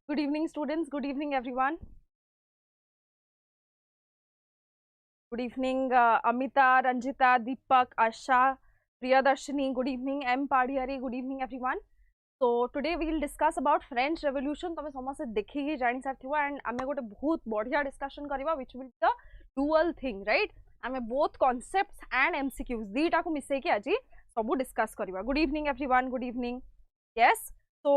Good evening, students. Good evening, everyone. Good evening, Amita, Ranjita, Deepak, Asha, Priyadarshini. Good evening, M. Padhiyari. Good evening, everyone. So today we will discuss about French Revolution. तमे समस्त देखिए जानी सारथिवा and आमे गोटे बहुत बढ़िया discussion करिवा which will be the dual thing, right? आमे both concepts and MCQs दीटा को मिसै के आजी सबु discuss करिवा. Good evening, everyone. Good evening. Yes. So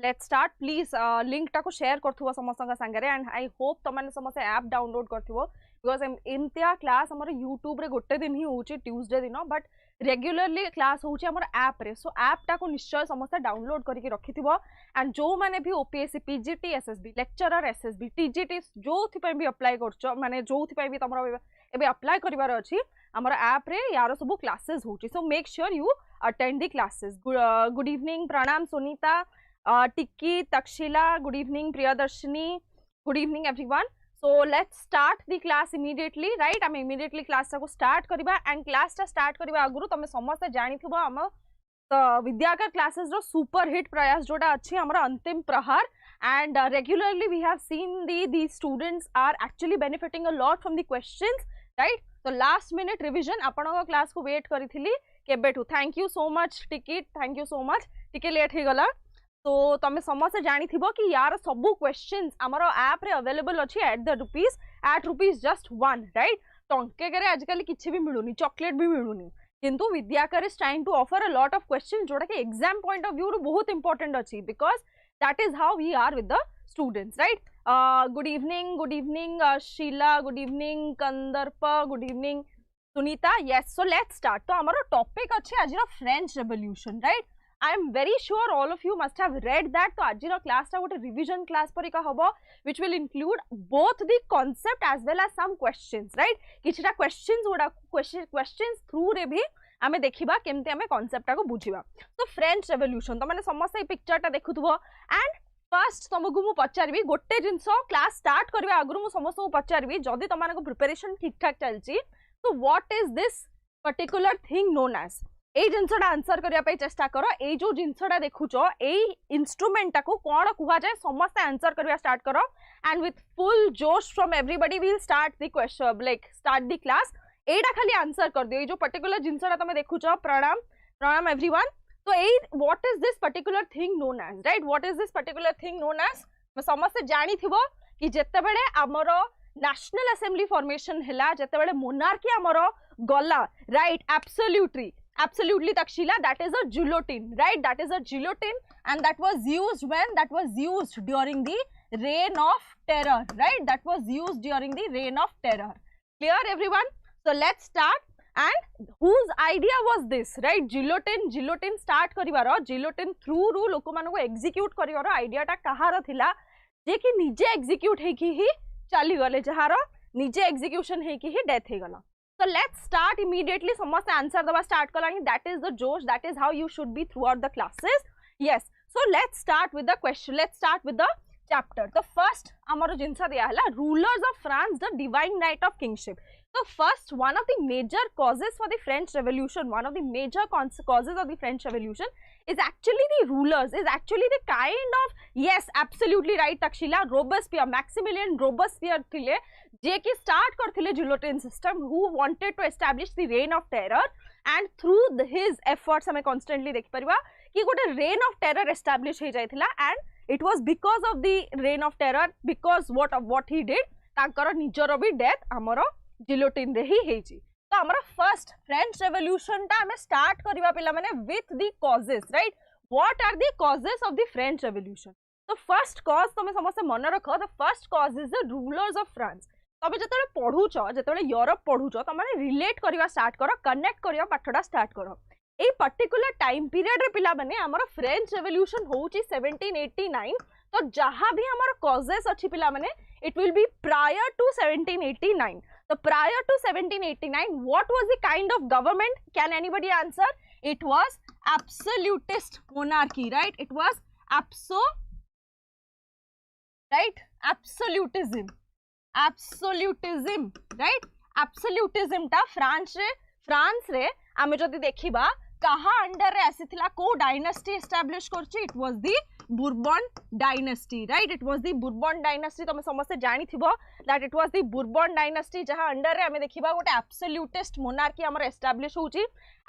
let's start. Please link टाको share करथुवा समस्त का संगरे and I hope तमने समस्त app download करथिवो because एमतिया क्लास हमर YouTube रे गोटे दिन ही होची ट्यूसडे दिन बट रेगुलरली क्लास होची हमर ऐप रे सो ऐप टा को निश्चय समस्त डाउनलोड करके रखिथिबो एंड जो माने भी OPSC PGT SSB lecturer SSB TGT जो थि पे भी अप्लाई करछो माने जो थि पे भी तमरो एबे अप्लाई करिवार अछि हमर ऐप रे यार सब क्लासेस होची so make sure you attend the classes. Good evening प्रणाम Sunita, Tikki, Takshashila, good evening Priyadarshini, good evening everyone. So let's start the class immediately, right? आम immediately class को start करिबा and class टा start करिबा आगुरु तमे समस्त जानि थिबो हम विद्याकर classes रो super hit प्रयास जोटा अछि हमरा अंतिम प्रहार and regularly we have seen the students are actually benefiting a lot from the questions, right? So last minute revision आपन class को wait करिथिली केबेठु. Thank you so much ticket, thank you so much. टिके late हे गला तो तमे समस्त जानी थिबो कि यार सबु क्वेश्चंस हमरो ऐप रे अवेलेबल अछि at rupees just 1, राइट? टंके करे आजकल किछि भी मिलुनी, चॉकलेट भी मिलुनी, किंतु Vidyakar is trying to offer a lot of questions जोटा कि एग्जाम पॉइंट ऑफ व्यू रो बहुत इंपोर्टेंट अछि because that is how we are with the students, right? Good evening Sheela, good evening Kandarp, good evening Sunita. Yes, so let's start. तो हमरो topic अछि आज रो French revolution, right? I am very sure all of you must have read that. तो आज class टा गोटे revision class परिका हबो which will include both the concept as well as some questions, right? किछटा questions गोटा questions through रे भी आमे देखिबा केमते आमे concept टा को बुझिबा. तो French Revolution तो माने समस्त ए पिक्चर टा देखुथबो and first तुमको मु पचारबी गोटे जिंसो क्लास स्टार्ट करबा आगरु मु समस्त को पचारबी जदी तमानको प्रिपरेशन ठीक ठाक चलची तो what is this particular thing known as? এই জিনিসটা आंसर करिया पे चेष्टा करो. এই जो जिनिसटा देखुचो এই ইনস্ট্রুমেন্টটা को कोन कुहा जाय समस्त आंसर करिया स्टार्ट करो and with full josh from everybody we will start the question, like start the class. एडा खाली आंसर कर दियो. এই जो पर्टिकुलर जिनिसटा तमे देखुचो प्रणाम एवरीवन. तो এই what is this particular thing known as, right? What is this particular thing known as? समस्त जानि थिबो कि जत्ते बेले हमरो नेशनल असेंबली फॉर्मेशन हैला जत्ते बेले मोनार्की हमरो गला, right? Absolutely Takshila, that is a guillotine, right? That is a guillotine and that was used when? That was used during the reign of terror, right? That was used during the reign of terror. Clear everyone? So let's start. And whose idea was this, right? Guillotine start करिवारो, guillotine through रू लोक मानको execute करिवारो idea टा कहार थिला जे कि निजे execute हे कि ही चली गले, जहारो निजे execution हे कि ही डेथ हे गला. So let's start immediately. समस्त आंसर दबा स्टार्ट करेंगे. That is the josh. That is how you should be throughout the classes. Yes. So let's start with the question. Let's start with the chapter. The first हमारो जिनसा दिया है rulers of France, the divine right of kingship. So first, one of the major causes for the French Revolution, one of the major causes of the French Revolution is actually the rulers, is actually the kind of, yes, absolutely right Takshila, Robespierre, Maximilian Robespierre thile जे कि start करथिले guillotine system, who wanted to establish the reign of terror and through his efforts हमें constantly देख परिबा कि गोटे reign of terror establish hey जायथिला and it was because of the reign of terror, because what he did तांकर निजर भी death हमरो guillotine रे ही हेची. तो हमरो फर्स्ट फ्रेंच रेवोल्यूशन टा हमें स्टार्ट करिबा पिला माने with the causes, right? What are the causes of the French Revolution? तो फर्स्ट कॉज तमे समस्त मन रखो. the first cause is the rulers of France. तबे जतले पढुचो, जतले यूरोप पढुचो त माने रिलेट करिवा स्टार्ट करो, कनेक्ट करिवा पाठडा स्टार्ट करो. ए पर्टिकुलर टाइम पीरियड रे पिला माने हमरो फ्रेंच रेवोल्यूशन होउची 1789. तो जहां भी हमरो कॉजेस अछि पिला माने it will be prior to 1789. So prior to 1789 what was the kind of government? Can anybody answer? It was absolutist monarchy, right? It was absolutism, right? Absolutism टा फ्रांस रे आमे जदि देखिबा कहा अंडर रे आसीथिला, को डायनेस्टी एस्टैब्लिश करछि? It was the Bourbon dynasty, right? It was the Bourbon dynasty. तमे समस्ते जानी थिबो that it was the Bourbon dynasty जहाँ अंडर रे हमें देखिबा गोटे absolutist monarchy हमर establish होची.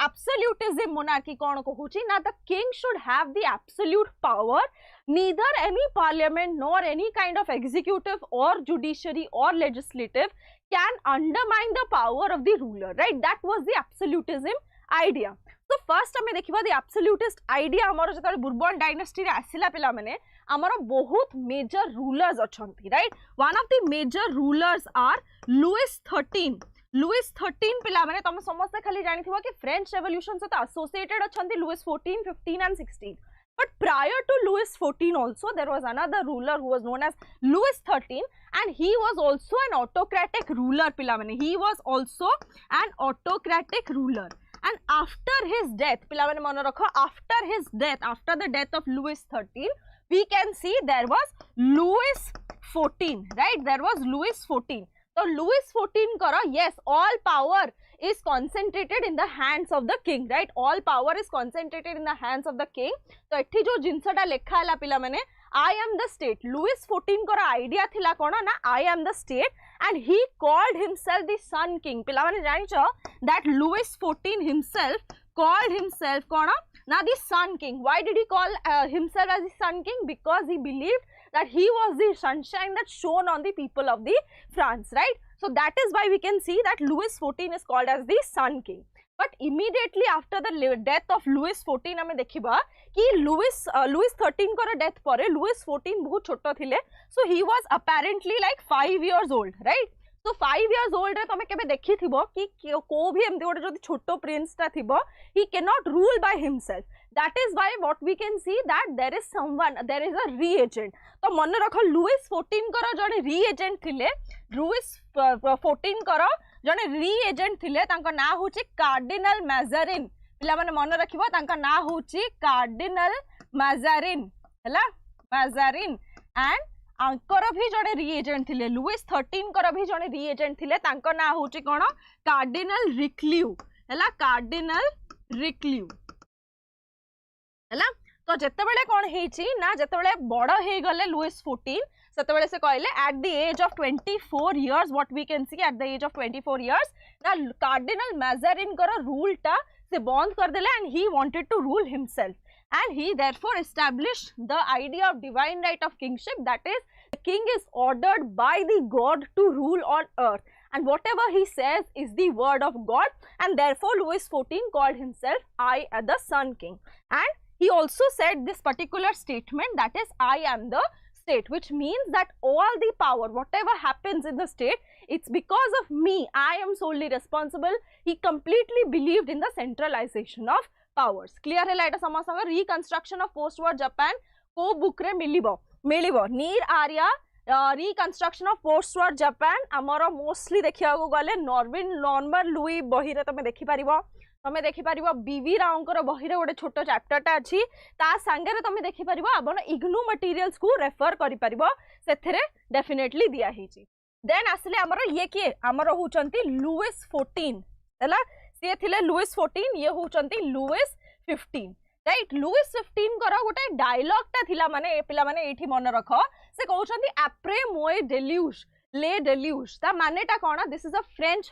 Absolutism monarchy कौन कहूची ना the king should have the absolute power. Neither any parliament nor any kind of executive or judiciary or legislative can undermine the power of the ruler, right? That was the absolutism idea. So first हमें देखिबा the absolutist idea हमर जतले Bourbon dynasty रे आसिला पिला माने हमर बहुत major rulers अछंती, right? One of the major rulers are Louis XIII. Louis XIII पिला माने तमे समस्त खाली जानि थिबो कि French revolution से associated अछंती Louis XIV, 15 and 16. But prior to Louis XIV also there was another ruler who was known as Louis XIII, and he was also an autocratic ruler पिला माने. He was also an autocratic ruler. And after his death, पिला माने मन रखो, after his death, after the death of Louis XIII, we can see there was Louis XIV, right? There was Louis XIV. So Louis XIV करो, yes, all power is concentrated in the hands of the king, right? All power is concentrated in the hands of the king. तो एठी जो जिनसटा लेखा हला पिला माने I am the state. Louis XIV करो idea थिला कोना ना I am the state, and he called himself the Sun King. पिला माने जानि छो that Louis XIV himself called himself कोना ना the Sun King. Why did he call himself as the Sun King? Because he believed that he was the sunshine that shone on the people of the France, right? So that is why we can see that Louis XIV is called as the Sun King. But immediately after the death of Louis XIV हमें देखिबा कि Louis XIII को death परे Louis XIV बहुत छोटा थिले, so he was apparently like 5 years old, right? So 5 years old रे तमे केबे देखि थिबो कि को भी एमते गोटे जदी छोटो प्रिंस ता थिबो, he cannot rule by himself. That is why what we can see that there is someone, there is a re-agent. तो मन रखो Louis XIV करो जने re-agent थिले, Louis XIV करो जने re-agent थिले, तांका ना होची कार्डिनल मैजारिन. पिला माने मन रखिबो तांका ना होची कार्डिनल मैजारिन, हला मैजारिन. एंड आंकर भी जने री-एजेंट थिले, लुइस 13 कर भी जने री-एजेंट थिले, तांका ना होची कोन कार्डिनल रिक्ल्यू, हला कार्डिनल रिक्ल्यू, हला. तो जेतेबेले कोन हेची ना जेतेबेले बड़ हे गले लुइस 14 सेतेबेले से कहले at the age of 24 years, what we can see at the age of 24 years ना कार्डिनल मैजारिन कर रूल टा से बंद कर देले, and he wanted to rule himself. And he therefore established the idea of divine right of kingship, that is, the king is ordered by the God to rule on earth, and whatever he says is the word of God, and therefore Louis XIV called himself I am the Sun King. And he also said this particular statement, that is, I am the state, which means that all the power, whatever happens in the state, it's because of me, I am solely responsible. He completely believed in the centralization of powers. Clear है लाइटा समस्त reconstruction of post war Japan को book रे मिलिबो नीर Arya reconstruction of post war Japan हमरो mostly देखिया को गले नॉर्मन लुई बही रे तमे देखि परिबो बीवी राव को बही रे गोटे छोटो चैप्टर टा अछि, ता संगे रे तमे देखि परिबो आपण इग्नू मटेरियल्स को रेफर करि परिबो, सेथरे डेफिनेटली दिया हिची. देन आसले हमरो ये के हमरो होचंती लुइस 14 हैला, से थिले लुइस 14, ये होचंती लुइस 15, राइट. लुइस 15 करा गोटे डायलॉग ता थिला माने ए पिला माने एठी मन रखो, से कहउचंती après moi déluge, ले डेल्यूज, ता माने टा कोना, this is a French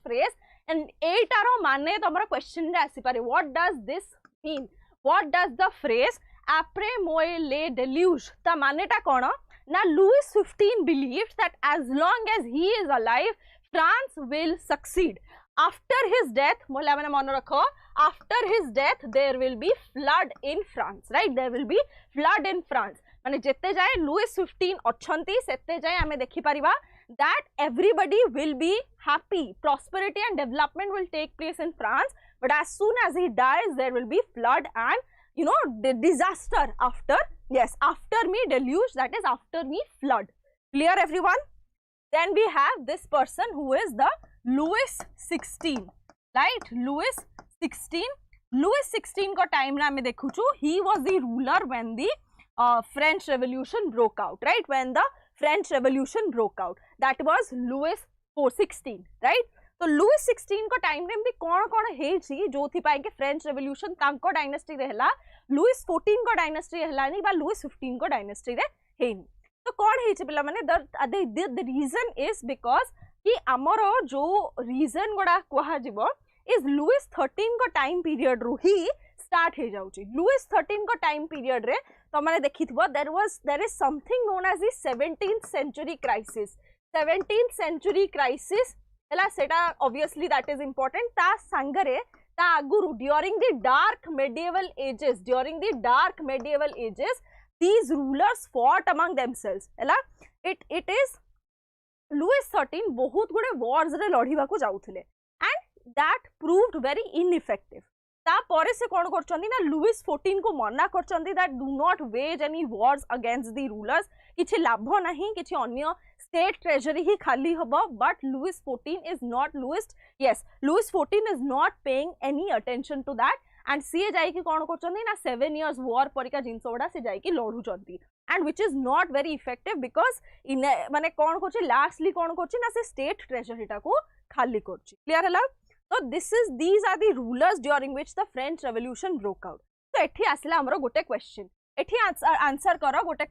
phrase, and एटारो माने तमरा क्वेश्चन रे आसी पारे, what does this mean, what does the phrase après moi le deluge, ता माने टा कोना ना, Louis 15 believes that as long as he is alive France will succeed. After his death, मोला माने मन रखो, after his death there will be flood in France, right? There will be flood in France. माने जेते जाए Louis 15 अछंती सेते जाए हमें देखि परिबा that everybody will be happy, prosperity and development will take place in France, but as soon as he dies there will be flood and you know the disaster after, yes, after me deluge, that is after me flood. Clear everyone? Then we have this person who is the Louis 16, right? Louis 16 को time रा में देखु छु, he was the ruler when the French Revolution broke out, right? When the French Revolution broke out, that was Louis 16, right? तो Louis 16 को time रे कौन कौन है जो कि फ्रेंच रेवोल्यूशन तांको डायनेस्टी रे हला लुइस 14 को डायनेस्टी रे हलानी बा लुइस 15 को डायनेस्टी रे हेनी तो कौन है पिला माने द रीजन इज बिकॉज कि आमर जो रीजन गुड़ा कह इज लुइस 13 को टाइम पीरियड रु ही स्टार्ट हो जाउची लुइस 13 को टाइम पीरियड रे तो माने देखिथिबो there is something known as the 17th century crisis 17th century crisis हला सेटा ऑब्वियसली दैट इज इंपोर्टेंट ता संगरे ता आगुरु during the dark medieval ages these rulers fought among themselves हला it is लुइस 13 बहुत गुडे wars रे लढिबा को जाउथिले and that proved very ineffective ता परे से कोन करचंदी ना लुइस 14 को मना करचंदी that do not wage any wars against the rulers किछि लाभ नाही किछि अन्य स्टेट ट्रेजरी ही खाली हबो but Louis 14 is not Louis 14 is not paying any attention to that and सी जाई कि कोन करचंदी ना 7 years war परिका जिंस ओडा से जाई कि लढुचंदी and which is not very effective because in माने कोन करछि लास्टली कोन करछि ना से स्टेट ट्रेजरी टा को खाली करछि क्लियर हला तो these are the rulers during which the French Revolution broke out तो एठी आसिला हमरो गोटे क्वेश्चन एठी आंसर करो गोटे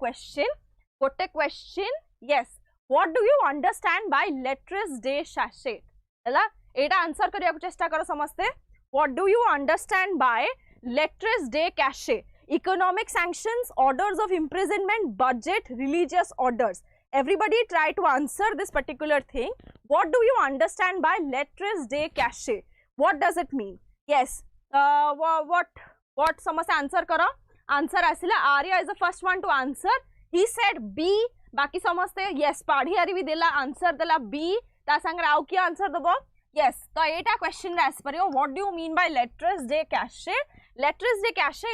question yes what do you understand by lettres de sachet हला एटा आंसर करिया को चेष्टा करो समस्ते what do you understand by lettres de cachet economic sanctions orders of imprisonment budget religious orders everybody try to answer this particular thing what do you understand by lettres de cachet what does it mean yes what समस्या answer करो answer आसिला Arya is the first one to answer he said b बाकी समस्ते yes पाढ़ियारी भी देला answer देला b ता संगे आउ की आंसर दबो yes तो एटा क्वेश्चन रे आसी परियो what do you mean by lettres de cachet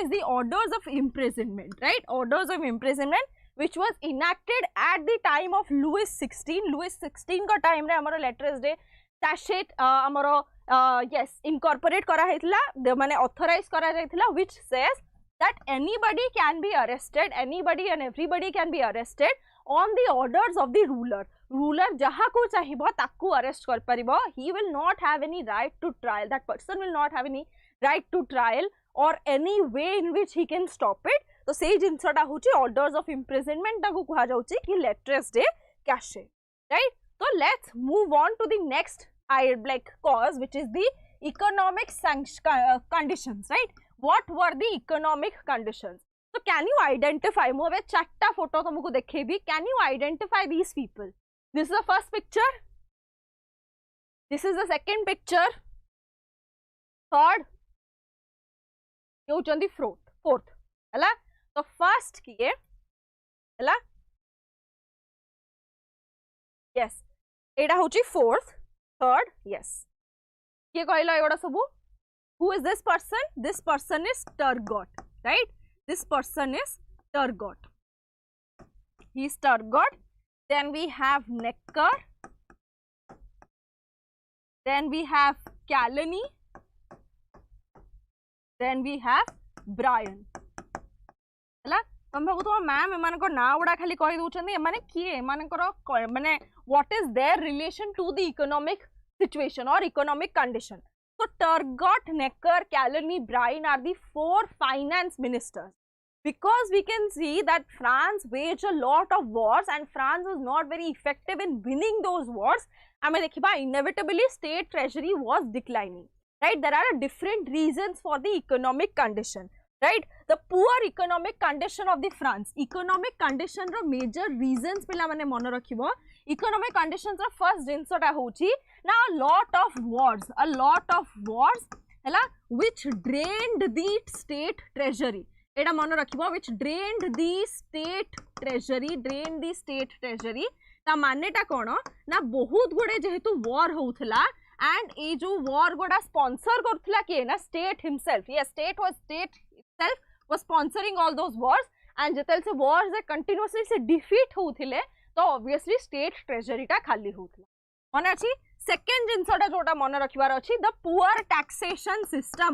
is the orders of imprisonment right orders of imprisonment which was enacted at the time of Louis 16 का टाइम रे हमरो lettres de cachet हमरो yes incorporate करा हेतला माने authorise करा जायथिला which says that anybody can be arrested anybody and everybody can be arrested on the orders of the ruler jaha ko chahibo takku arrest kar paribo he will not have any right to trial that person will not have any right to trial or any way in which he can stop it तो सेही जिनसटा होची orders of imprisonment ताकू कहा जाउची कि lettres de cachet right so let's move on to the next like cause which is the economic conditions right what were the economic conditions so can you identify mo ave chatta photo तुमको देखेबी can you identify these people this is the first picture this is the second picture third ये fourth हला तो first किए हला yes एटा होची fourth third yes के कहलो एगोडा सबु who is this person is Turgot right this person is Turgot he is Turgot then we have Necker then we have Calani then we have Brian तुम ma'am एम ना गुड़ा खाली कही दौरान किए माने what is there relation to the economic situation और economic condition so Turgot, Necker, Calani, Brian are the 4 finance ministers because we can see that France waged a lot of wars and France was not very effective in winning those wars ame dekhiba inevitably state treasury was declining right there are different reasons for the economic condition right the poor economic condition of the France economic condition ro major reasons pila mane mon rakhibo economic conditions ro first jinsa ta hochi na a lot of wars hela which drained the state treasury eta mon rakhibo which drained the state treasury ta mane ta kono na bahut gode jehetu war houtila and ए जो war गोड़ा sponsor करथला के ना state himself yes state itself was sponsoring all those wars and जेतल से wars जे continuously से defeat होउथिले तो obviously state treasury टा खाली होउथला माने अछि second जिंसटा जोटा मन रखिबार अछि the poor taxation system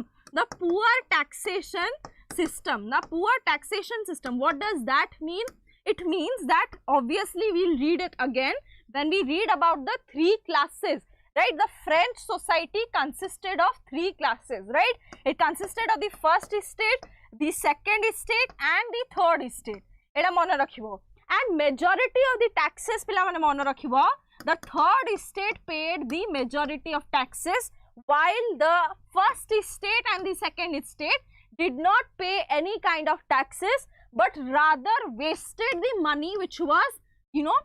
what does that mean it means that obviously we'll read it again when we read about the 3 classes right? The French society consisted of 3 classes, right? It consisted of the first estate, the second estate and the third estate. Eta mone rakhibo. And majority of the taxes pila mane mone rakhibo. The third estate paid the majority of taxes, while the first estate and the second estate did not pay any kind of taxes, but rather wasted the money which was, you know,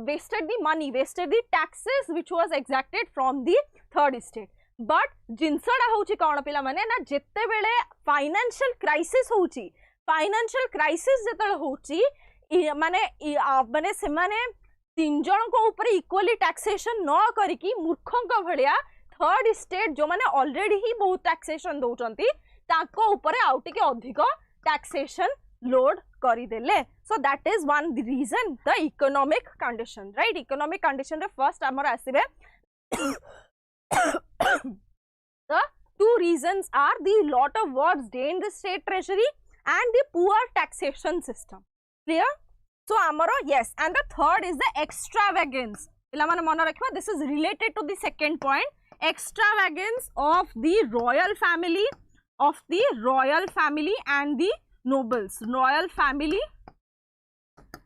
wasted the taxes which was exacted from the third estate. But जिनसटा होची कौन पिला माने ना जिते बेले financial crisis होची, financial crisis जेतले होची माने माने से माने 3 जन को ऊपर इक्वली टैक्सेशन न करिकी मूर्खों का भलिया थर्ड स्टेट जो माने ऑलरेडी ही बहुत टैक्सेशन दौचंती ताको ऊपर आउ टिके अधिक टैक्सेशन लोड करिदेले. So that is one the reason, the economic condition, right? Economic condition रे first हमर आसीबे. The 2 reasons are the lot of words drained the state treasury and the poor taxation system. Clear? So amaro, yes, and the third is the extravagance. This is related to the second point. Extravagance of the royal family, and the nobles. Royal family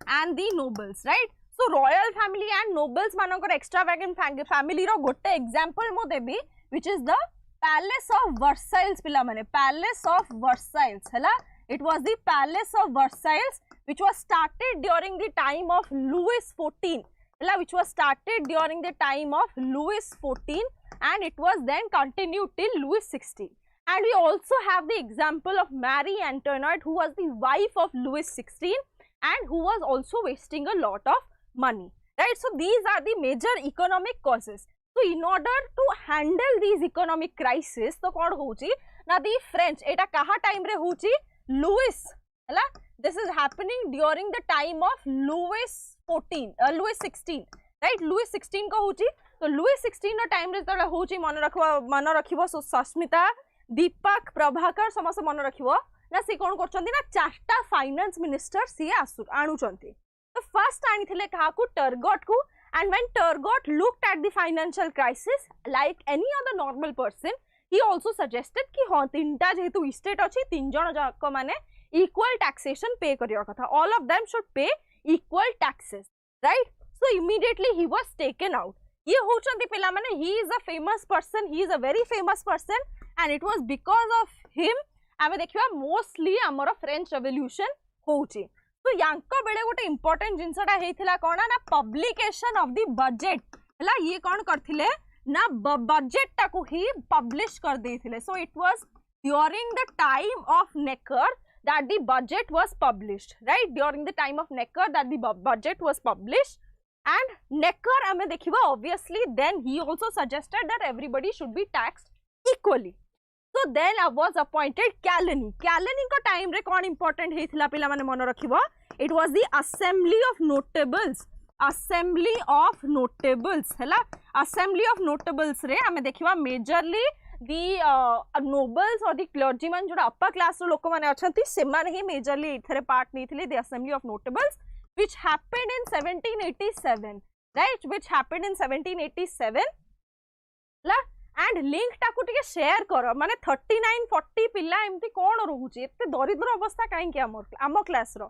and the nobles, right? So royal family and nobles manakar extravagant family ro gotte example mo debi, which is the Palace of Versailles. Palace of Versailles, hela. It was the Palace of Versailles which was started during the time of Louis XIV, which was started during the time of Louis XIV, and it was then continued till Louis XVI. And we also have the example of Marie Antoinette, who was the wife of Louis XVI and who was also wasting a lot of money, right? So these are the major economic causes. So in order to handle these economic crisis, so what hochi na the French eta kaha time re hochi Louis, hela. This is happening during the time of Louis XVI, right? Louis XVI ko hochi. So Louis XVI no time re tala hochi mano rakhibo. So Sasmita, Deepak, Prabhakar samase mano rakhibo na se kon korchanti na charta finance minister se anuchanti. The first anithile kahaku Turgot ku, and when Turgot looked at the financial crisis like any other normal person, he also suggested ki ha tinta jehetu estate achi 3 jana jako mane equal taxation pay kariya katha, all of them should pay equal taxes, right? So immediately he was taken out. Ye hochandi pila mane, he is a famous person, he is a very famous person, and it was because of him ame dekhiba mostly amara French revolution hochi. So yanko bele gote important jinsata heithila kona na publication of the budget, hela. Ye kon karthile na budget taku hi publish kar deithile. So it was during the time of Necker that the budget was published, right? During the time of Necker that the budget was published. And Necker ame dekhiba obviously then he also suggested that everybody should be taxed equally. So then was appointed Calani. Calani ko time re kon important heithila pila mane mano rakhibo. It was the Assembly of Notables. Assembly of Notables, hela. Assembly of Notables re ame dekhiba majorly the nobles or the clergymen joda upper class ro lok mane achanti semane hi majorly ithare part neithile the Assembly of Notables, which happened in 1787, right? Which happened in 1787, la. And link taku टिके share करो माने 39-40 पिला एमती कौन रोहुची एते दरिद्र अवस्था काहे के आम क्लास रो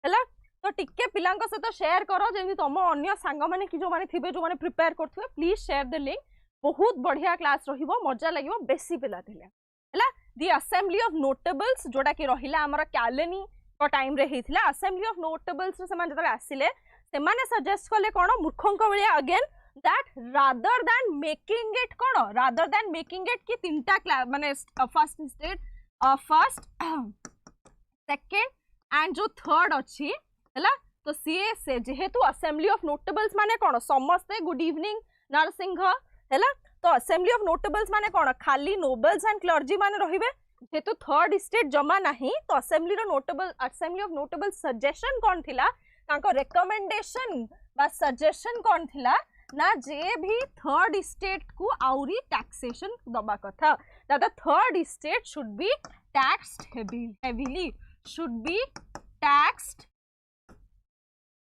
हला. तो टिके पिलांक सहित शेयर करो जेमि तम अन्य सांग माने कि जो माने थिबे जो माने प्रिपेयर करथिबे प्लीज शेयर द लिंक. बहुत बढ़िया क्लास रहिबो, मजा लागिबो, बेसी पिला थिले हला. द असेंबली ऑफ नोटेबल्स जोटा कि रहिला हमर कैलेनी को टाइम रे हेथिला. असेंबली ऑफ नोटेबल्स से माने जतले आसिले से माने सजेस्ट कले कोन मूर्खंक बलिया again that rather than making it kono, rather than making it ki tinta mane first state, first second and jo third achi hela. तो सीए से जेहेतु असेंबली ऑफ नोटेबल्स माने कोन समस्ते गुड इवनिंग नरसिंह हला. तो असेंबली ऑफ नोटेबल्स माने कोन खाली nobles and clergy माने रहिबे जेहेतु थर्ड स्टेट जमा नाही. तो असेंबली ऑफ नोटेबल सजेशन कोन थिला तांको रिकमेंडेशन बा सजेशन कोन थिला ना जे भी थर्ड स्टेट को आउरी टैक्सेशन दबा कथा. That the third state should be taxed heavily, should be taxed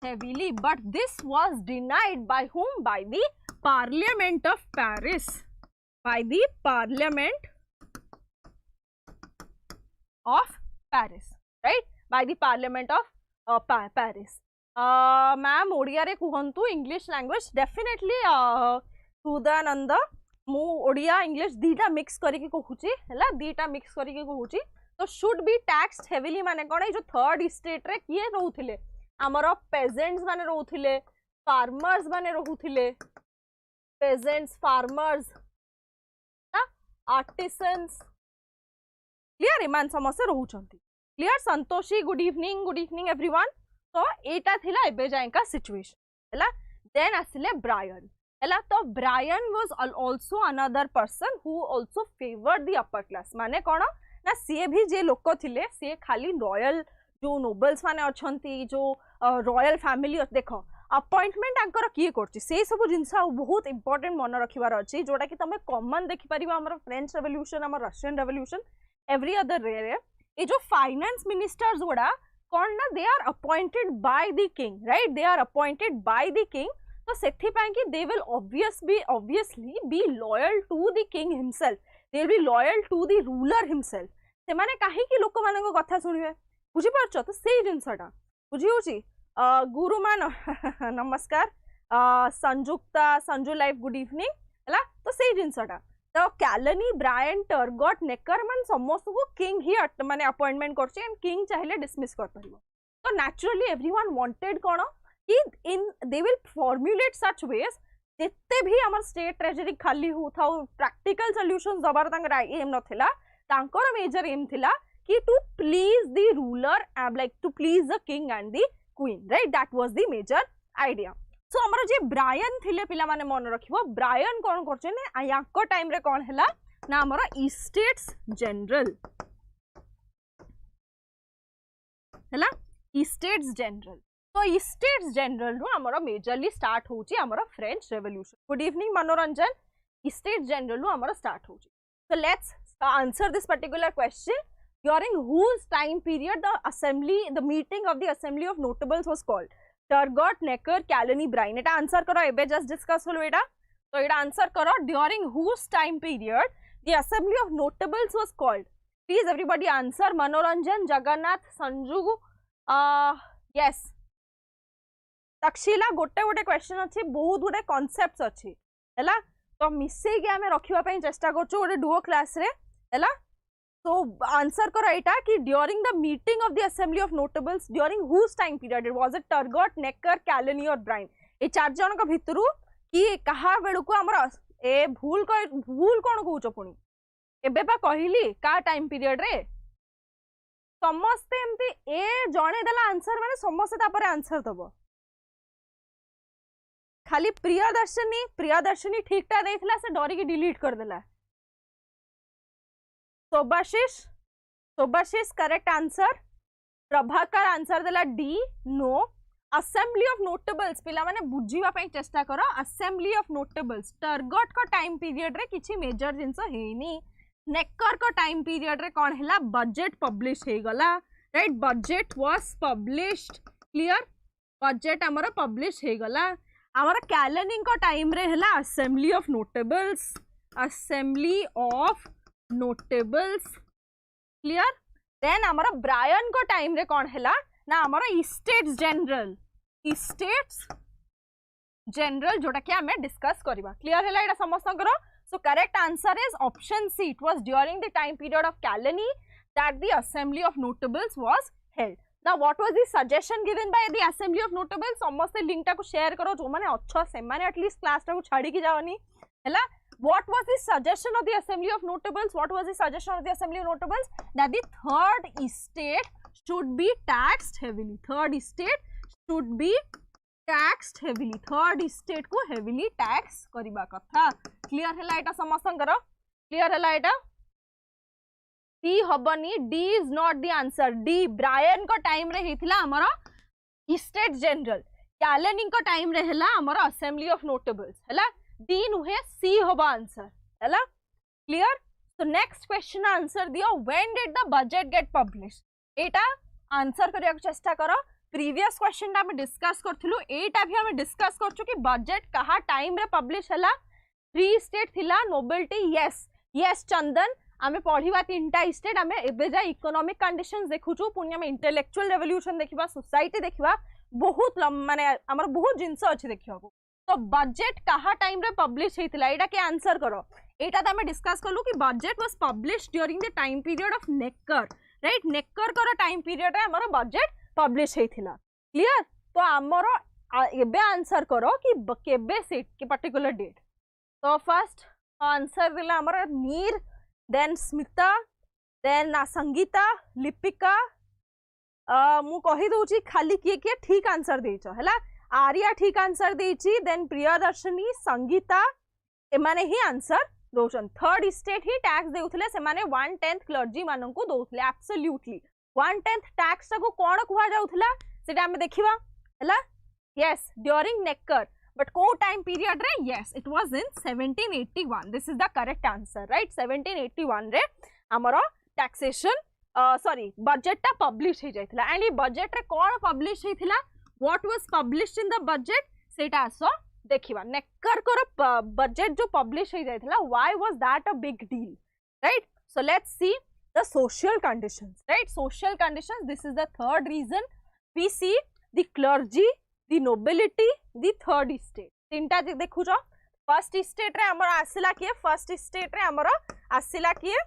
heavily, but this was denied by whom? By the Parliament of Paris. By the Parliament of Paris, right? By the Parliament of Paris. Ma'am Odia रे कुहंतु English language definitely Sudanand मु Odia English दीटा mix करके कहूची हैला दीटा mix करके कहूची तो should be taxed heavily माने कोन जो third state रे किए रहउथिले हमरो पेजेंट्स माने रहउथिले फार्मर्स माने रहउथिले पेजेंट्स फार्मर्स आर्टिसंस क्लियर इमान समस्या रहउचंती clear Santoshi good evening everyone तो एटा थिला एबे जाय का सिचुएशन हैला देन आसिले ब्रायन हैला तो Brian was also another person who also favoured the upper class माने कोन ना सी भी जे लोक थिले सी खाली रॉयल जो नोबल्स माने अछंती जो रॉयल फैमिली देखो अपॉइंटमेंट आंकर किए करछि से सब जिंस बहुत इंपोर्टेंट मन रखिबार अछि जोटा कि तमे कॉमन देखि परिबा हमर फ्रेंच रेवोल्यूशन हमर रशियन रेवोल्यूशन एवरी अदर रे ए जो फाइनेंस मिनिस्टर्स गुडा कोन ना they are appointed by the king right they are appointed by the king तो सेथि पय कि they will obviously be loyal to the king himself they will be loyal to the ruler himself से माने काहे कि लोक माने को कथा सुनिबे बुझि परछ तो सेही जिंसटा बुझि होची गुरुमान नमस्कार Sanjukta Sanju life good evening हला तो सेही जिंसटा तो कैलनी ब्रायन टर्गट नेकर मान समस्त को किंग ही माने अपॉइंटमेंट करछ एंड किंग चाहिले डिसमिस कर परिबो तो नेचुरली एवरीवन वांटेड कोन कि in they will formulate such ways जेते भी हमर स्टेट ट्रेजरी खाली हो था प्रैक्टिकल सॉल्यूशंस दबार तांकर एम नथिला तांकर मेजर एम थिला कि to please the ruler like to please the king and the queen right that was the major idea so हमर जे ब्रायन थिले पिला माने मन रखिबो ब्रायन कोन करछे ने याको टाइम रे कोन हैला ना हमर स्टेट्स जनरल हैला स्टेट्स जनरल तो स्टेट्स जनरल रो हमर मेजरली स्टार्ट होची हमर फ्रेंच रेवोल्यूशन गुड इवनिंग मनोरंजन स्टेट्स जनरल रो हमर स्टार्ट होची so let's answer this particular question during whose time period the meeting of the assembly of notables was called Turgot Necker Calony Bryan eta answer karo ebe just discuss holo eta to eta answer karo during whose time period the assembly of notables was called please everybody answer Manoranjan Jagannath Sanju yes Taxila गोटे गोटे question अच्छी बहुत गुटे concepts अच्छी हैला तो मिसे के आमे रखिबा पई चेष्टा करछु गोटे डुओ क्लास रे हैला तो आंसर करो एटा कि during the meeting of the assembly of notables during whose time period it was it Turgot Necker Calonne और ब्रायन ए चार जन का भितरु कि कहा बेडु को हमर ए भूल कोन कहउछ पुनी एबे बा कहिली का टाइम पीरियड रे समस्त एमती ए जणे देला आंसर माने समस्त तापर आंसर दबो खाली प्रियदर्शनी ठीकटा देथिला से डरी के डिलीट कर देला सोबाशिष करेक्ट आंसर प्रभाकर आंसर देला D no assembly of notables पिला माने बुझीबा पई चेष्टा करो असेंबली ऑफ नोटेबल्स टर्गट को टाइम पीरियड रे किछि मेजर जिंस हेनी नेकर को टाइम पीरियड रे कोन हैला बजट पब्लिश हे गला right budget was published clear budget हमर पब्लिश हे गला आवर कैलनिंग को टाइम रे हैला assembly of notables clear then हमारा ब्रायन को टाइम रे कौन हैला ना हमारा स्टेट्स जनरल जोटा कि हमें डिस्कस करबा क्लियर हैला एटा समस्तंकर so correct answer is option C it was during the time period of Calonne that the assembly of notables was held now what was the suggestion given by the assembly of notables समस्त link टा को share करो जो माने अच्छा से माने at least class टा को छाड़ी की जाओनी हैला what was the suggestion of the assembly of notables that the third estate should be taxed heavily third estate को heavily tax करिबा कथा क्लियर हैला एटा समस्तंकर क्लियर हैला एटा डी हबनी D is not the answer D Brienne को time रे हेथिला हमर स्टेट जनरल कैलनी को टाइम रे हैला हमर असेंबली ऑफ नोटेबल्स हैला डी नुहे सी होबा आंसर हैला clear so next question answer दियो when did the budget get publish एटा आंसर करिया चेष्टा करो प्रीवियस क्वेश्चन आम डिस्कस करूँ एटा भी आम डिस्कस करछु कि बजेट कहा टाइम रे पब्लिश हला 3 स्टेट थिला नोबेलिटी यस यस चंदन आम पढ़ा 3टा स्टेट आम एबे जा इकोनॉमिक कंडीशंस देखुछु पुनी आम इंटेलेक्चुअल रेवोल्यूशन देखिबा सोसाइटी देखिबा बहुत माने हमर बहुत जिंस अछि देखिबा तो बजेट कहा टाइम रे पब्लिश हेतिला एटा के आंसर करो एटा त आम डिस्कस करलु कि budget was publish during the time period of Necker right Necker कर टाइम पीरियड रे हमर बजेट पब्लिश हेतिला क्लियर तो हमर एबे आंसर करो कि केबे से के पर्टिकुलर डेट तो फर्स्ट आंसर दिला हमर नीर देन स्मिता देन संगीता लिपिका मु कहि दउची खाली किए ठीक आंसर देछ हला आर्या ठीक आंसर देछि देन प्रियदर्शनी संगीता एमाने ही आंसर दोछन थर्ड स्टेट ही टैक्स देउथले से माने 1/10 क्लर्जी मानन को दोथले एब्सोल्युटली 1/10 टैक्स को कोन कुहा जाउथला सेटा हम देखिबा हला यस ड्यूरिंग नेकर बट को टाइम पीरियड रे yes it was in 1781 this is the correct answer right 1781 रे हमरो टैक्सेशन सॉरी बजेट ता पब्लिश हे जाइथिला एंड ई बजेट रे कोन पब्लिश हेथिला what was published in the budget सेटा आसो देखिबा नेकर को बजेट जो पब्लिश हो जाइथिला why was that a big deal right so let's see the social conditions right social conditions this is the third reason we see the clergy the nobility the third state तीनटा जे देखु छ first state रे हमर आसिला किए first state रे हमर आसिला किए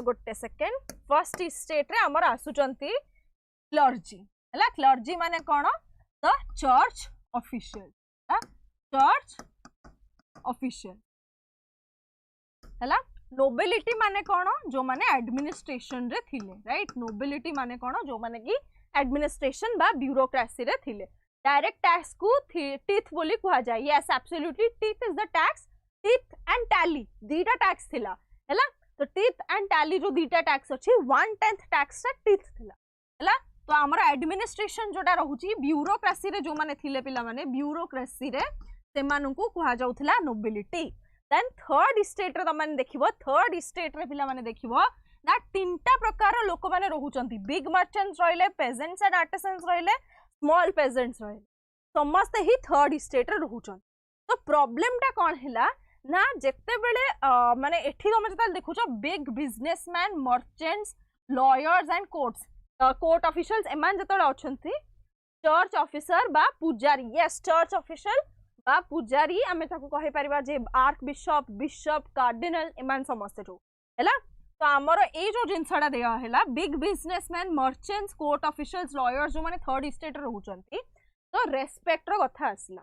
गोटे सेकेंड फर्स्ट स्टेट रे हमर आसुचंती क्लर्जी हला क्लर्जी माने कोन the church official church official हला नोबिलिटी माने कोन जो माने एडमिनिस्ट्रेशन रे थिले राइट नोबिलिटी माने कोन जो माने की एडमिनिस्ट्रेशन बा ब्यूरोक्रेसी रे थिले डायरेक्ट टैक्स को टीथ बोली कहा जाय yes absolutely tithe is the tax tithe and taille दीटा टैक्स थिला हला तो टीथ एंड टैली जो दीटा टैक्स अछि 1/10 टैक्स रे टीथ थिला हला तो आमर एडमिनिस्ट्रेशन जोटा रहउची ब्यूरोक्रेसी रे जो माने थिले पिला माने ब्यूरोक्रेसी रे से मानु को कहा जाउथला नोबिलिटी देन थर्ड स्टेट रे त माने देखिबो थर्ड स्टेट रे पिला माने देखिबो ना तीनटा प्रकार लोक माने रहउचंती बिग मर्चेंट्स रहिले पेजेंट्स एंड आर्टिसंस रहिले स्मॉल पेजेंट्स रहिले समस्त ही थर्ड स्टेट रे रहउचन तो प्रॉब्लम टा कोन हिला ना जेते बेले माने एठी तमे जता देखुचो big businessmen merchants lawyers and courts court officials एमान जतले अछंती चर्च ऑफिसर बा पुजारी यस चर्च ऑफिशियल बा पुजारी आमे ताको कहि परिबा जे आर्क बिशप बिशप कार्डिनल एमान समस्त जो हैला तो हमर ए जो जिनसडा देया हैला big businessmen merchants court officials lawyers जो माने थर्ड स्टेट रे रहउचंती तो रेस्पेक्ट रो कथा आसला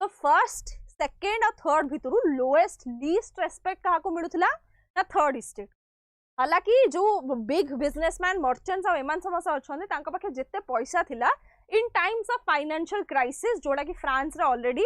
तो फर्स्ट सेकंड और थर्ड भितरु लोएस्ट लीस्ट रेस्पेक्ट काहा को मिलुथला ना थर्ड स्टेट हालांकि जो बिग बिजनेसमैन मर्चेंट्स और एमान समस्त अछंती तांका पाखे जेते पैसा थिला इन टाइम्स ऑफ फाइनेंशियल क्राइसिस जोड़ा कि फ्रांस रे ऑलरेडी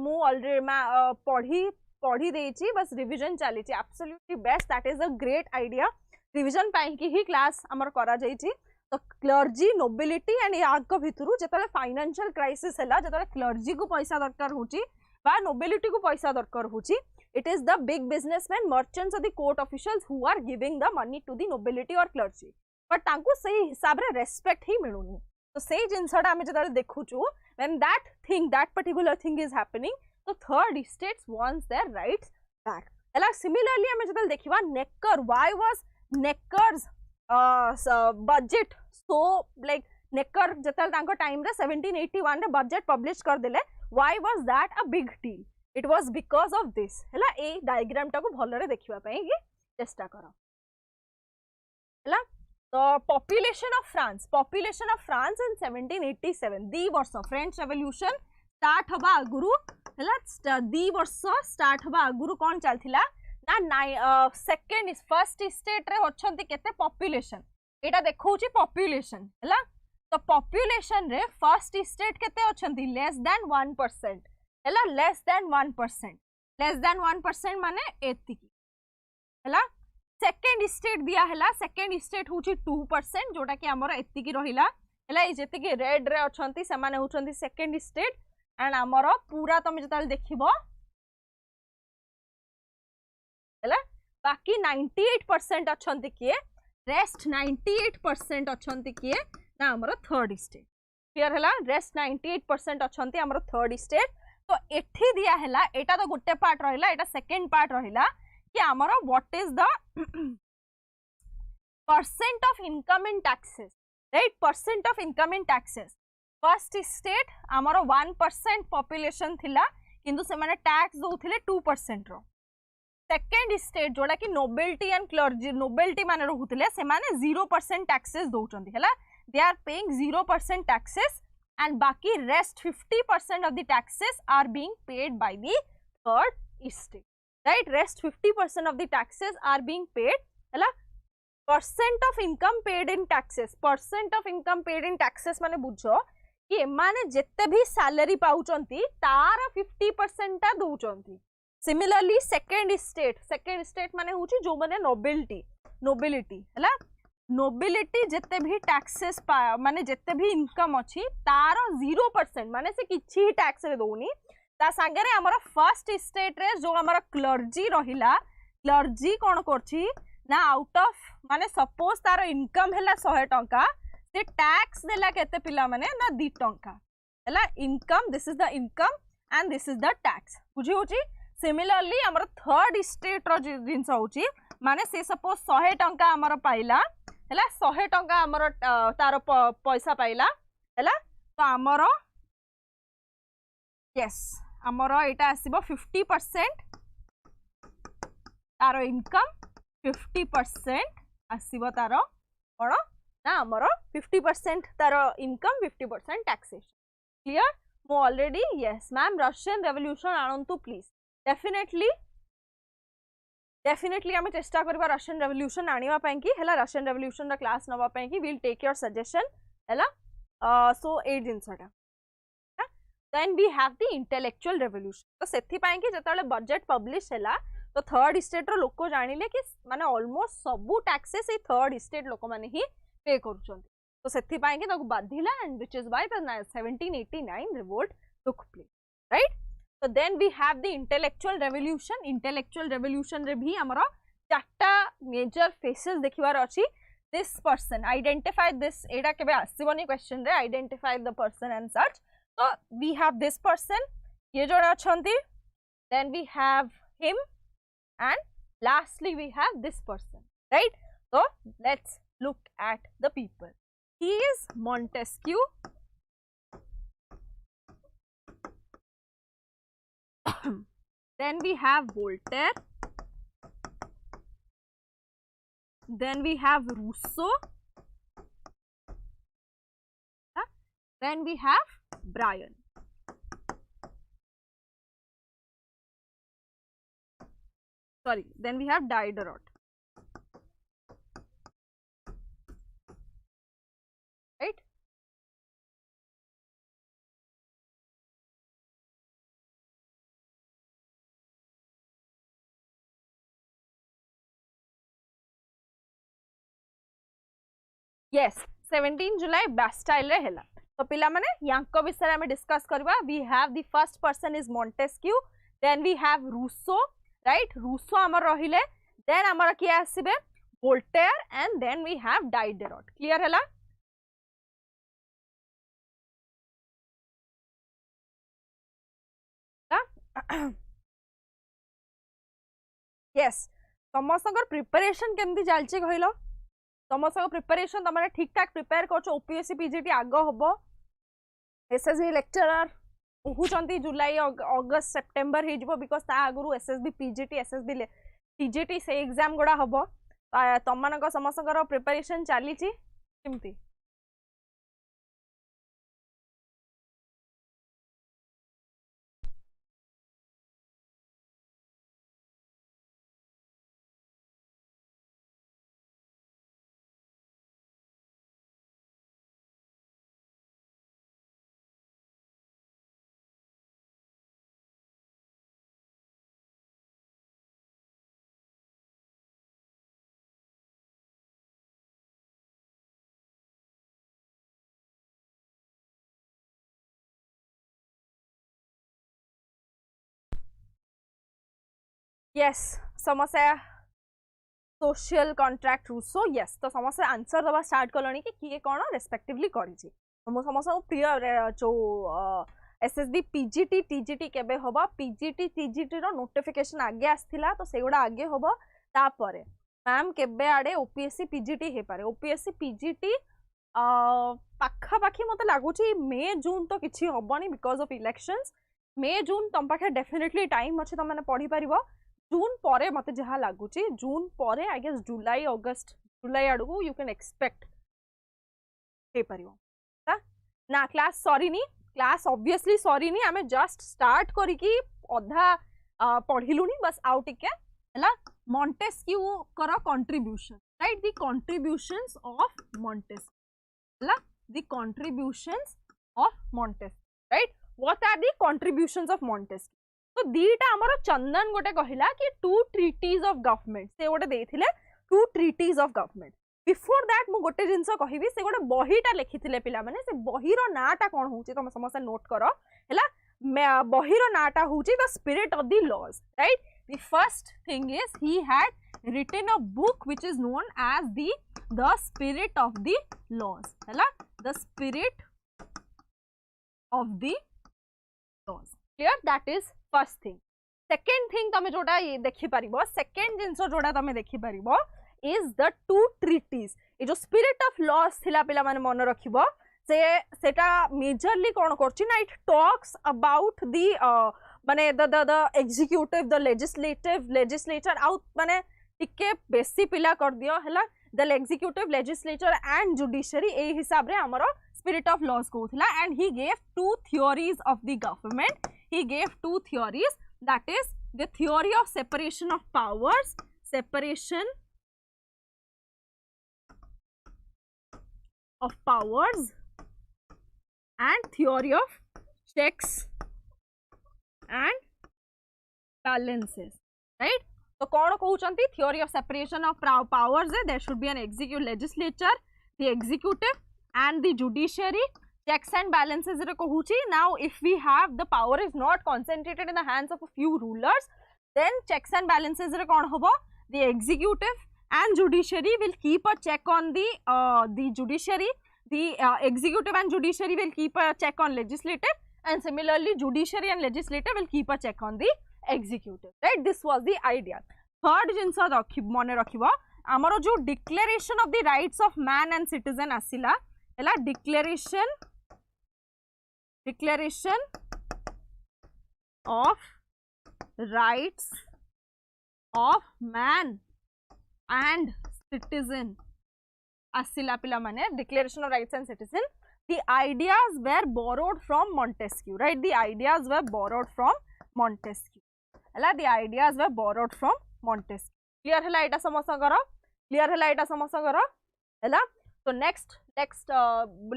मु ऑलरेडी पढ़ी देछि बस रिवीजन चली छि absolutely best that is a great idea revision पाई की ही क्लास हमर करा जाइछि तो क्लर्जी नोबिलिटी एंड याक भितरु जेतले फाइनेंशियल क्राइसिस हला जेतले क्लर्जी को पैसा दरकार होछि बा नोबिलिटी को पैसा दरकार होछि it is the big businessmen merchants or the court officials who are giving the money to the nobility or clergy but तांको सही हिसाब रे रेस्पेक्ट ही मिलुनी तो सही जिनसडा हमें जदर देखुछु when that particular thing is happening so third states wants their rights back हला similarly हमें जदर देखिबा नेकर why was necker's budget so like नेकर जतल तांको टाइम रे 1781 रे बजेट पब्लिश कर देले why was that a big deal it was because of this हला ए diagram टा को भलरे देखिबा पई कि चेष्टा करो हला तो पॉपुलेशन ऑफ फ्रांस इन 1787 दी वर्ष फ्रेंच रेवोल्यूशन स्टार्ट हबा अगुरु हला दी वर्ष स्टार्ट हबा अगुरु कोन चलथिला ना सेकंड फर्स्ट स्टेट रे होछंती केते पॉपुलेशन एटा देखौची पॉपुलेशन हला तो पॉपुलेशन रे फर्स्ट स्टेट केते होछंती लेस देन 1% हला लेस देन 1% माने एति हला सेकंड स्टेट दिया हला सेकंड स्टेट होची 2% जोटा कि हमर एति की रहिला हला ए जेति की रेड रे अछंती से माने होछंती सेकंड स्टेट एंड हमर पूरा तमे जतल देखिबो हला बाकी 98% अछंती किए रेस्ट 98% अछंती किए ना आमर थर्ड स्टेट क्लियर है रेस्ट 98% अच्छा आमर थर्ड स्टेट तो एठी दिया है एटा तो गोटे पार्ट रहा एटा सेकेंड पार्ट रहा कि आमर what is the percent of income in taxes right percent of income in taxes first state आमर 1% पॉपुलेशन थिला किंतु से माने टैक्स दउथिले 2% रो सेकेंड स्टेट जोड़ा कि नोबेल्टी एंड क्लर्जी नोबेल्टी माने रहुथिले से माने 0% टैक्सेस दउचंदी हला they are paying 0% taxes and बाकी rest 50% of the taxes are being paid by the third state right rest 50% of the taxes are being paid हला percent of income paid in taxes percent of income paid in taxes माने बुझो कि माने जिते भी salary पाउचंती तार 50% ता दउचंती similarly second state माने होची जो माने नोबिलिटी हला नोबिलिटी जिते भी टैक्सेस माने जिते भी इनकम अच्छी तार 0% माने से किछि ही टैक्स रे दउनी ता संगे रे हमर फर्स्ट स्टेट रे जो हमर क्लर्जी रहिला क्लर्जी कोन करछि ना आउट ऑफ माने सपोज तार इनकम हैला 100 टंका से टैक्स देला केते पिला माने ना 2 टंका हैला income this is the income and this is the tax बुझी होची सिमिलरली हमर थर्ड स्टेट रो जिंस होची माने से सपोज 100 टंका हमर पाइला हैला 100 टंका हमर तार पैसा पाइला हैला तो हमर यस हमर एटा आसीबो 50% तार इनकम 50% आसीबो तार कोन ना हमर 50% तार इनकम 50% टैक्सेशन क्लियर मो already yes ma'am Russian revolution आनंतु प्लीज डेफिनेटली आम चेष्टा करबा रशियन रेवोल्यूशन आनिबा पई कि हला रशियन रेवोल्यूशन रा क्लास नबा पई कि विल टेक योर सजेशन हला सो ए जिंसटा then we have the intellectual revolution तो सेथि पई कि जतले बजेट पब्लिश हला तो थर्ड स्टेट रो लोक जानिले कि माने ऑलमोस्ट सबु टैक्सेस ए थर्ड स्टेट लोक माने ही पे करूछन तो सेथि पई कि ताको बाधिला and which is why the 1789 revolt took place right तो then we have the intellectual revolution रे भी हमरा चारटा मेजर फेसेस देखिबार अछि दिस पर्सन आइडेंटिफाई दिस एडा केबे आसीबनी क्वेश्चन रे identify the person and such तो वी हैव दिस पर्सन ये जोड़े अछंती then we have him and lastly we have this person right so let's look at the people he is Montesquieu then we have Voltaire then we have Rousseau then we have Brian sorry then we have Diderot right yes 17 जुलाई बास्टाइल रे हैला तो पिला माने यांको विषय में discuss करबा we have the first person is Montesquieu then we have Rousseau right Rousseau हमर रहिले देन हमर की आसीबे Voltaire and then we have Diderot clear हैला यस समस्तकर प्रिपरेशन केमती चलछि कहलो समस्त प्रिपरेशन तुम ठीक ठाक प्रिपेयर कर ओपीएससी पीजीटी आग हम एसएसबी लेक्चरर कहते जुलाई अगस्त सेप्टेम्बर हो बिकज ता आगु एसएसबी पीजीटी एसएसबी टीजीटी से एग्जाम गुड़ा हम तुम मान समस्त प्रिपरेशन चली केमती यस समस्या सोशल कॉन्ट्रैक्ट रूसो यस तो समस्त आंसर दबा स्टार्ट कलनी कि किए कौन रेस्पेक्टिवली करी तो समस्त प्रिय जो एसएसबी पीजीटी टीजीटी केबे होबा पीजीटी टीजीटी रो नोटिफिकेशन आगे आस्थिला तो सेगुडा आगे होबो तापरे मैम केबे आडे ओपीएससी पीजीटी हे पारे ओपीएससी पीजीटी पाखा पाखी मते लागुची मे जून तो किछि होबनी बिकॉज ऑफ इलेक्शंस मे जून तम पाखे डेफिनेटली टाइम अछि त माने पढी परिबो जून परे मते जहा लागुची जून परे आई गेस जुलाई अगस्त जुलाई आडू यू कैन एक्सपेक्ट हे परिबो ना क्लास सॉरी नी क्लास ऑब्वियसली सॉरी नी आमे जस्ट स्टार्ट करी की अधा पढिलुनी बस आउ टिके हला मॉन्टेस्क्यू करा contribution right the contributions of Montesquieu हला the contributions of Montesquieu right what are the contributions of Montesquieu तो दीटा हमर चंदन गोटे कहिला कि टू ट्रीटीज ऑफ गवर्नमेंट से गोटे देथिले two treatises of government before that मु गोटे जिंस कहिबी से गोटे बहीटा लिखिथिले पिला माने से बहीरो नाटा कोन होउची तुम समस्त नोट करो हला बहीरो नाटा होउची the spirit of the laws right the first thing is he had written a book which is known as the spirit of the laws हला the spirit of the laws clear that is first thing second thing तमे जोटा ये देखि परिबो second जिंस जोटा तमे देखि परिबो is the two treaties ये जो spirit of laws थिला पिला माने मन रखिबो से सेटा मेजरली कोन करछि ना it talks about the माने the executive the legislature out माने टिके बेसी पिला कर दियो हला the executive legislature and judiciary ए हिसाब रे हमरो spirit of laws कहउथला and he gave two theories of the government he gave two theories that is the theory of separation of powers separation of powers and theory of checks and balances right तो कौन कहउचंती theory of separation of powers there should be an executive legislature the executive and the judiciary checks and balances re कहउची now if we have the power is not concentrated in the hands of a few rulers then checks and balances re कौन होबो the executive and judiciary will keep a check on the judiciary the executive and judiciary will keep a check on legislative and similarly judiciary and legislative will keep a check on the executive right this was the idea third jinsa mone rakhibo amaro jo declaration of the rights of man and citizen asila hela declaration of rights of man and citizen asila pila mane declaration of rights and citizen the ideas were borrowed from Montesquieu right the ideas were borrowed from Montesquieu hela the ideas were borrowed from Montesquieu clear hela eta samasa karo clear hela eta samasa karo hela so next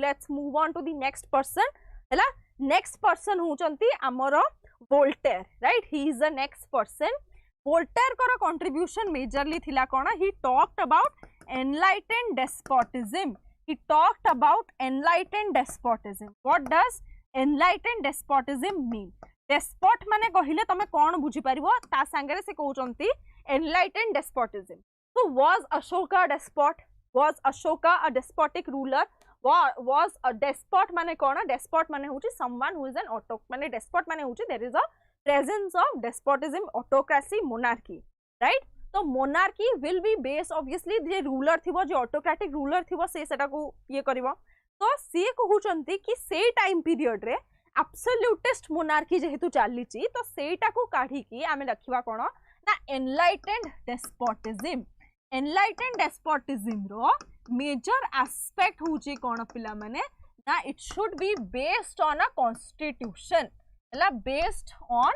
let's move on to the next person hela next person hochanti amaro Voltaire right he is the next person Voltaire करो contribution majorly थिला कोना he talked about enlightened despotism he talked about enlightened despotism what does enlightened despotism mean despot माने कहिले तमे कोन बुझी परिबो ता संगरे से कहउचंती enlightened despotism so was Ashoka a despot was Ashoka a despotic ruler was a despot माने कोना despot माने होची someone who is an माने despot माने होची there is a presence of despotism autocracy monarchy right so monarchy will be based obviously the ruler थिबो जे autocratic ruler थिबो से सेटा को ये करबो तो से कहउचंती कि से टाइम पीरियड रे absolutist monarchy जेहेतु चालीची तो सेटा को काढी की आमे रखिबा कोन ना enlightened despotism रो मेजर एस्पेक्ट होची कोन पिला माने ना it should be based on a constitution based on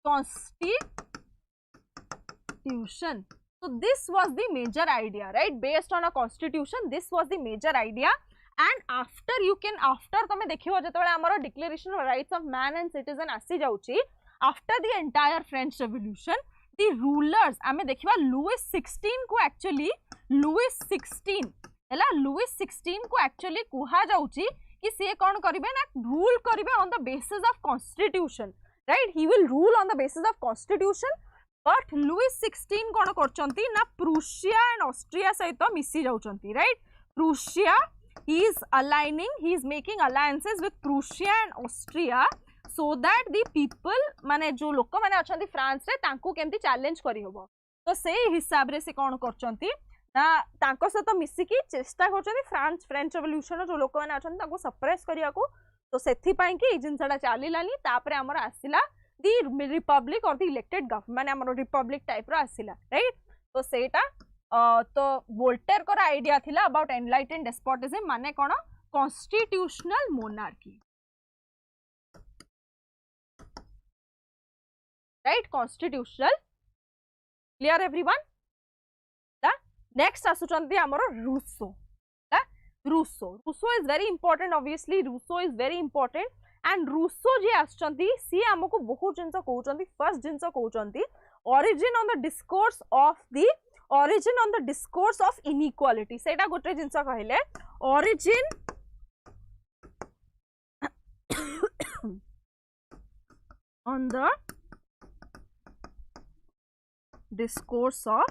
constitution so this was the major idea right based on a constitution this was the major idea and after you can after tame देखिबो जतबेले हमरो declaration of rights of man and citizen आसी जाउची after the entire French revolution the rulers आमे देखिबा Louis 16 को actually Louis 16 हला Louis 16 को actually कुहा जाउची कि से कौन करिवे ना रूल करिवे on the basis of constitution right he will rule on the basis of constitution but Louis 16 कौन करचंती ना प्रूशिया एंड ऑस्ट्रिया सहित मिसी जाउचंती राइट Prussia he is aligning he is making alliances with Prussia and Austria so that the people माने जो लोक माने अछंती फ्रांस रे तांको केमती चैलेंज करी होबो तो से हिसाब रे से कोन करचंती ना तांको से तो मिसी की चेष्टा करचंती फ्रेंच रेवोल्यूशन जो लोक माने अछंती ताको सप्रेस करिया को तो सेथि पई कि जिनसडा चालीलानी तापरे हमर आसिला दी रिपब्लिक और दी इलेक्टेड गवर्नमेंट माने हमर रिपब्लिक टाइप रो आसिला राइट तो सेटा तो वोल्टेयर को आइडिया थिला अबाउट एनलाइटेंड डेस्पोटिज्म माने कोन constitutional monarchy right constitutional clear everyone next आसुचंती हमर Rousseau Rousseau is very important obviously Rousseau is very important and Rousseau जे आसुचंती सी हमको बहुत जिंस कहउचंती फर्स्ट जिंस कहउचंती origin on the discourse of the origin on the discourse of inequality सेटा गोटे जिंस कहले origin on the discourse of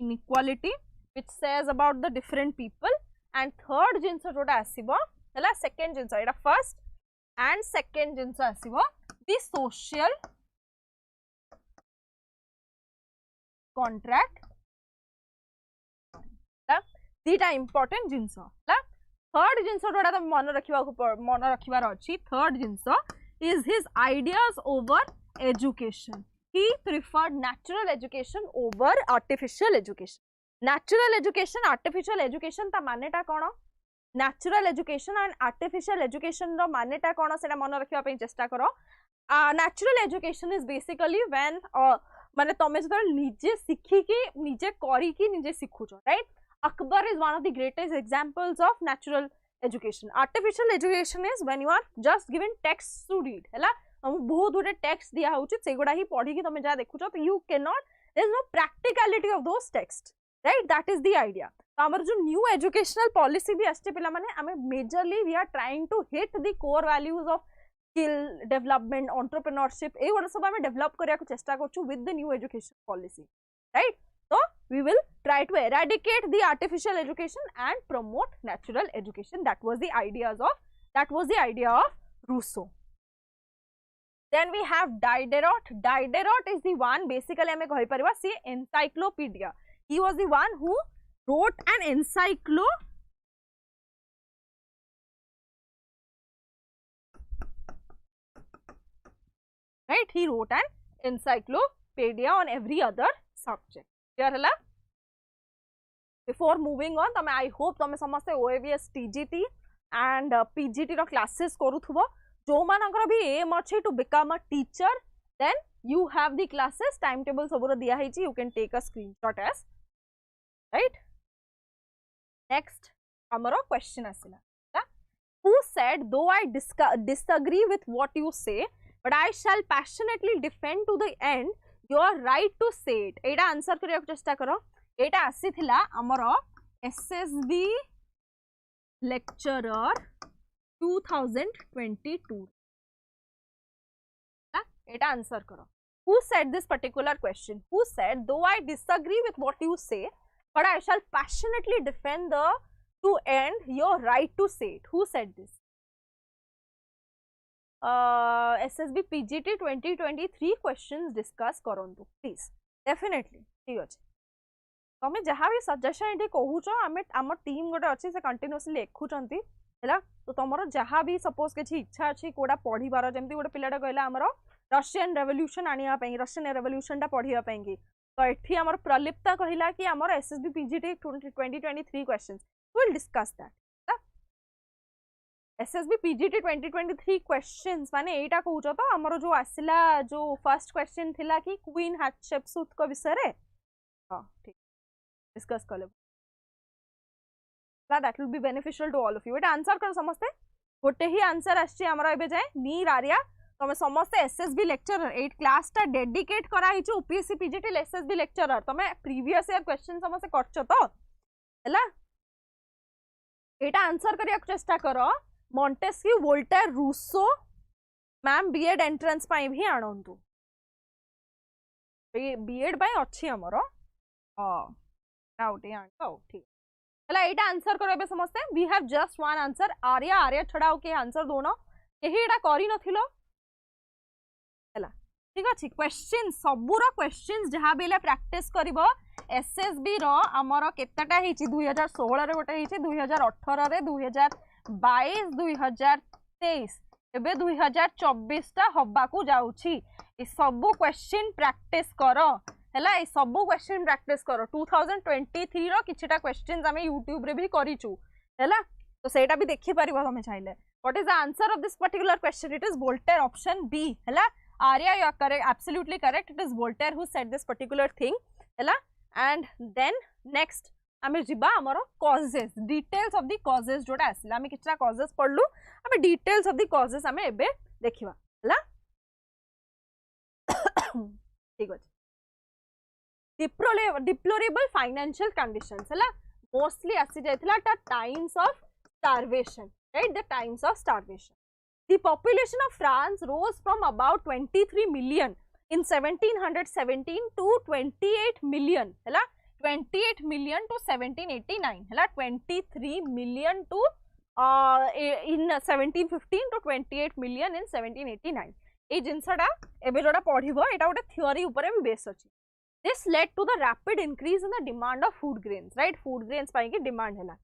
inequality which says about the different people and third जिंस जोटा आसीबो हला सेकंड जिंस एटा फर्स्ट एंड सेकंड जिंस आसीबो the social contract दीटा इंपोर्टेंट जिंस थर्ड जिंस जोड़ा तो मन रखिबार अछि थर्ड जिंस is his ideas over education he preferred natural education over artificial education natural education artificial education ता मानेटा कोन natural education and artificial education रो मानेटा कोन सेटा मन रखिबा पई चेष्टा करो natural education is basically when माने तमे जो निजे शिखिकी निजे करिकी निजे शिखुछ right Akbar is one of the greatest examples of natural education artificial education is when you are just given text to read हैला हम बहुत गुडे टेक्स्ट दिया होउछ सेगुडा ही पढी की तमे जा देखुछ तो you can not there is no practicality of those text right that is the idea तो हमर जो न्यू एजुकेशनल पॉलिसी भी आस्ते पिला माने हमें majorly we are trying to hit the core values of skill development entrepreneurship ए वाला सब हमें डेवलप करिया को चेष्टा करछु with the new education policy right so we will try to eradicate the artificial education and promote natural education that was the idea of Rousseau. Then we have Diderot. Diderot is the one basically hame kahi pariba see encyclopedia. He was the one who wrote an right, he wrote an encyclopedia on every other subject. Clear hela? Before moving on, तमे I hope तमे समस्ते OAVS TGT and PGT row classes करूथुबो जो मानकर भी aim अछि to become a teacher then you have the classes timetable सबरो दिया हेछि you can take a screenshot as right. Next हमरो question आसिला who said though I disagree with what you say but I shall passionately defend to the end your right to say it Etah answer करिया चेष्टा करो एटा आसी थिला हमरो SSB lecturer 2022 एटा answer करो who said this particular question who said though I disagree with what you say but I shall passionately defend to end your right to say it who said this SSB PGT 2023 questions discuss करंतु please definitely ठीक अछि तमे जहा भी suggestion एठी कहूचो हमें हमर team गोटे अछि से कंटीन्यूअसली लेखुचंती हैला तो तमरो जहा भी सपोज के इच्छा अछि कोडा पढी बार जेमती गोटे पिलाटा कहला हमरो रशियन रेवोल्यूशन आनिया पई रशियन रेवोल्यूशन टा पढिया पई की तो एठी हमर प्रलिप्ता कहिला कि हमर SSB PGT 2023 questions we'll discuss that SSB PGT 2023 questions माने एटा कहउचो तो हमरो जो आसिला जो फर्स्ट क्वेश्चन थिला कि क्वीन हाटशेपसूत को विषय रे हां ठीक डिस्कस करले that will be beneficial to all of you Etah answer कर समझते गोटे ही आंसर आछि हमरो एबे जाय नीर आर्या तमे समस्त SSB लेक्चरर 8 क्लास ता डेडिकेट करा hitch UPSC PGT SSB lecturer तमे प्रीवियस ईयर क्वेश्चन समस्त करछो तो हैला एटा आंसर करिया चेष्टा करो Montesquieu, Voltaire, Rousseau ma'am B Ed entrance पाई भी आणंतु बीएड पाई अच्छी हमर आउटे आण ठीक हला एटा आंसर करबे समस्ते we have just one answer आर्या आर्या छडा ओके आंसर दोनो केही एटा करि नथिलो हला ठीक अछि क्वेश्चन सबुरा क्वेश्चंस जहा बेले प्रैक्टिस करबो एसएसबी रो हमर केतेटा हिची 2016 रे गोटे हिची 2018 रे 2022 2023 एबे 2024 टा हब्बा को जाउची ए सबु क्वेश्चन प्रैक्टिस करो हैला ए सबु क्वेश्चन प्रैक्टिस करो 2023 रो किछटा क्वेश्चंस हमें YouTube रे भी करिचू हैला तो सेटा भी देखि परिबो तमे चाहिले what is the answer of this particular question it is Voltaire option B हैला Arya you are correct absolutely correct it is Voltaire who said this particular thing हैला एंड देन नेक्स्ट आमे जिबा हमरो causes details of the causes जोटा आसिला आमे किछटा causes पढलु आमे details of the causes आमे एबे देखिबा हैला ठीक अछि डिप्लोरेबल फाइनेंशियल कंडीशंस हैला मोस्टली आसी जायतिला times of starvation right the times of starvation the population of France rose from about 23 million in 1717 to 28 million हैला 28 million to 1789 हैला 23 million to in 1715 to 28 million in 1789 ए जिंसडा एबे जोडा पढिबो एटा गोटे theory ऊपर भी बेस अछि this led to the rapid increase in the demand of food grains right food grains पाई की demand हैला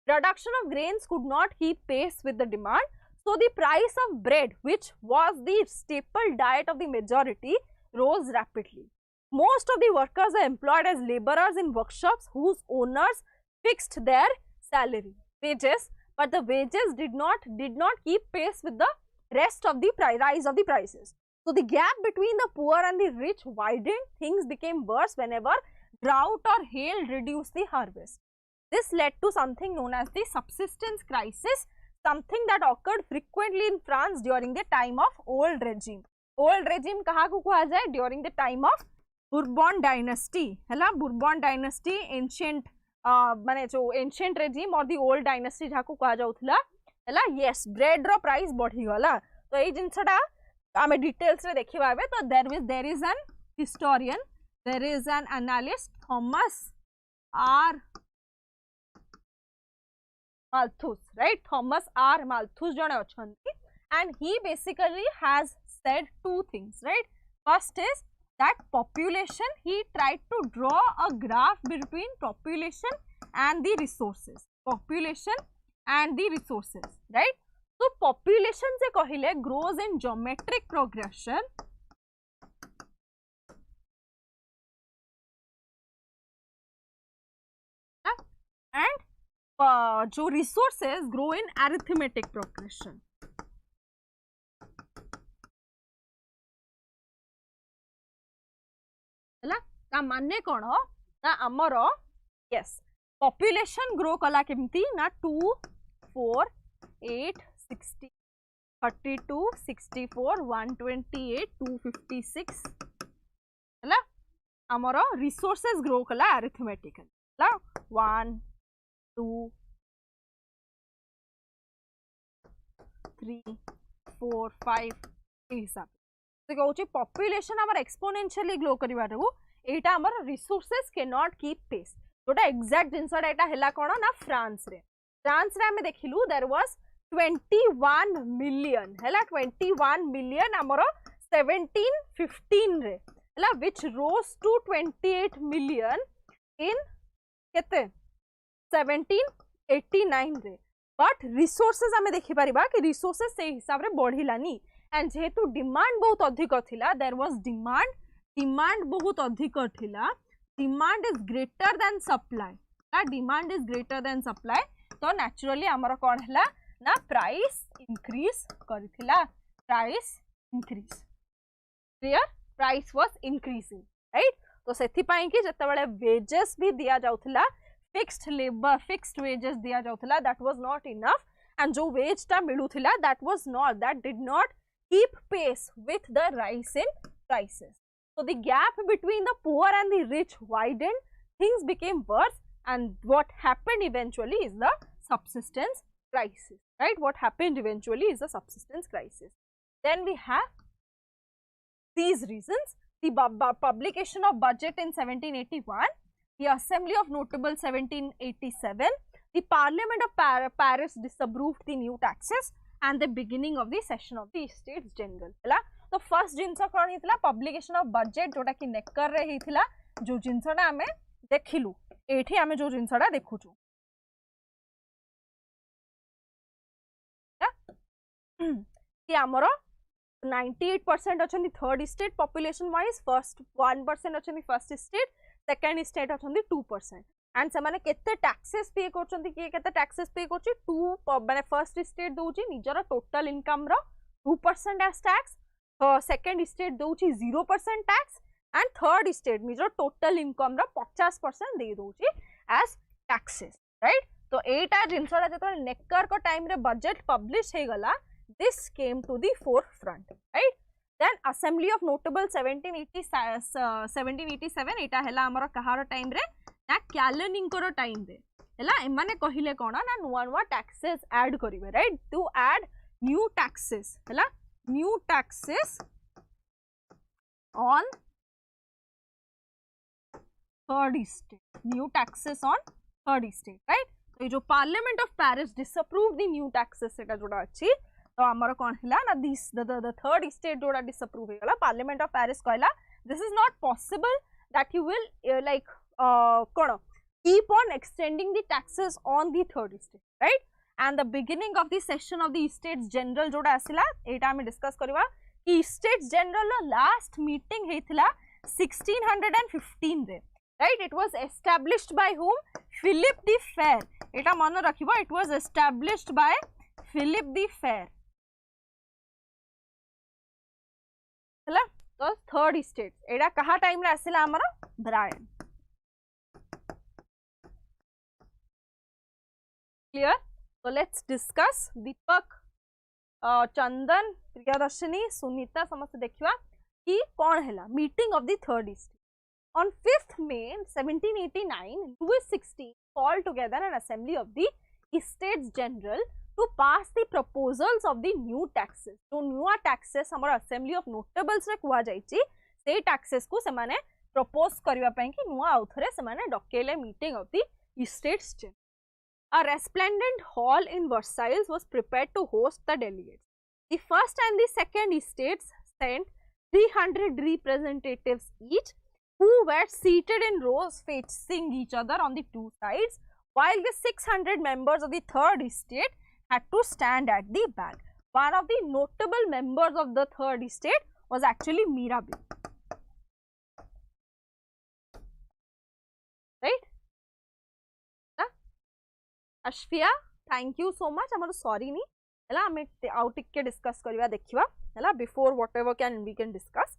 production of grains could not keep pace with the demand so the price of bread which was the staple diet of the majority rose rapidly most of the workers are employed as laborers in workshops whose owners fixed their salary wages but the wages did not keep pace with the rest of the rise of the prices. So the gap between the poor and the rich widened, things became worse whenever drought or hail reduced the harvest. This led to something known as the subsistence crisis, something that occurred frequently in France during the time of old regime. Old regime कहा को कहा जाए during the time of Bourbon dynasty, हैला Bourbon dynasty ancient माने जो ancient regime और the old dynasty जहाँ को कहा जाउथला हैला yes bread रो price बढ़ी गला तो ए जिंसटा आमे डिटेल्स रे देखिबा बे तो there is an historian there is an analyst Thomas R Malthus right Thomas R Malthus जने अछंती and he basically has said two things right first is that population he tried to draw a graph between population and the resources population and the resources right so population से कहिले grows in geometric progression and जो resources grow in arithmetic progression हैला ता माने कोन ना हमर yes population grow कला केमती ना 2 4 8 60 32 64 128 256 हैला हमरो रिसोर्सेस ग्रो कला अरिथमेटिकल हैला 1 2 3 4 5 हिसाब से कहउची पॉपुलेशन हमर एक्सपोनेंशियली ग्रो करिवारु एटा हमर रिसोर्सेस के नॉट कीप पेस जोटा एग्जैक्ट जिंसडा एटा हैला कोन ना फ्रांस रे हमें देखिलु देयर वाज 21 मिलियन हैला 21 मिलियन हमरो 1715 रे हैला which rose to 28 million in केते 1789 रे बट रिसोर्सेस हमें देखि परिबा कि रिसोर्सेस से हिसाब रे बढ़िलानी एंड जेहेतु डिमांड बहुत अधिक थिला देयर वाज डिमांड बहुत अधिक थिला demand is greater than supply demand is greater than supply तो नेचुरली हमर कोन हला ना प्राइस इंक्रीज करथिला price increase clear price was increasing right तो सेथि पई कि जते बेले वेजेस भी दिया जाउथला फिक्स्ड लेबर फिक्स्ड वेजेस दिया जाउथला that was not enough and जो वेज ता मिलुथिला that did not keep pace with the rise in prices so the gap between the poor and the rich widened things became worse and what happened eventually is the subsistence crisis right what happened eventually is the subsistence crisis Then we have these reasons: the publication of budget in 1781, the Assembly of Notable 1787, the Parliament of Paris disapproved the new taxes, and the beginning of the session of the States General. तो first जिनस कौन होता publication of budget जोटा कि नेकर रे होता जो जिनसटा आम देखिलु एठी आमे जो जिनसटा देखुचु कि आमर 98% अच्छा third state population wise, first 1% अच्छा फर्स्ट स्टेट, सेकेंड स्टेट अच्छा 2%, एंड से माने केते टैक्सेस पे करछंती कि केते टैक्सेस पे करछि 2 माने फर्स्ट स्टेट दोछि निजर टोटल इनकम रो 2% एज टैक्स, सेकेंड स्टेट दोछि 0% टैक्स, एंड थर्ड स्टेट निजर टोटल इनकम रो 50% दे दोछि एज टैक्सेस, राइट। तो एटा जिनसरा जतो नेकर को टाइम रे बजेट पब्लिश हे गला, this came to the forefront, right? Then Assembly of Notable 1787 एटा हैला हमर कहार टाइम रे ना कैलनिंग करो टाइम रे हैला एमाने कहिले कोन ना नुवा नुवा टैक्सेस ऐड करिवे, right, to add new taxes हैला, new taxes on third state, new taxes on third state, right. तो जो parliament of Paris disapprove the new taxes सेटा जोडा अछि तो आमर कौन है ना दिस द थर्ड स्टेट जोड़ा डिसअप्रूव होगा, पार्लियामेंट ऑफ पेरिस कहला this is not possible that you will like कौन keep on extending the taxes on the third state, right. And the beginning of the session of the States General जोड़ा आसिला एटा हम discuss करबा कि States General last meeting हेथिला 1615 रे, right. It was established by whom, Philip the Fair, एटा मन रखिबो, it was established by Philip the Fair, है तो थर्ड स्टेट एटा कहा टाइम रे आसिला हमर ब्रायन, क्लियर। तो लेट्स डिस्कस दीपक, चंदन, प्रियदर्शनी, सुनीता समस्त देखिवा कि कौन हैला meeting of the third state. On 5th May 1789, Louis XVI called together an assembly of the States General to pass the proposals of the new taxes. जो नुआ taxes हमारा assembly of notables रे कुआ जाइची से taxes को से माने propose करिवा पई कि नुआ आउथरे से माने डकेले meeting of the States General. A resplendent hall in Versailles was prepared to host the delegates. The first and the second states sent 300 representatives each, who were seated in rows facing each other on the two sides, while the 600 members of the third state had to stand at the back. One of the notable members of the third state was actually Mirabeau, right? Ashfiya, thank you so much. I'm sorry ni, hela ame out ikke discuss kariwa dekhiwa, hela before whatever we can discuss.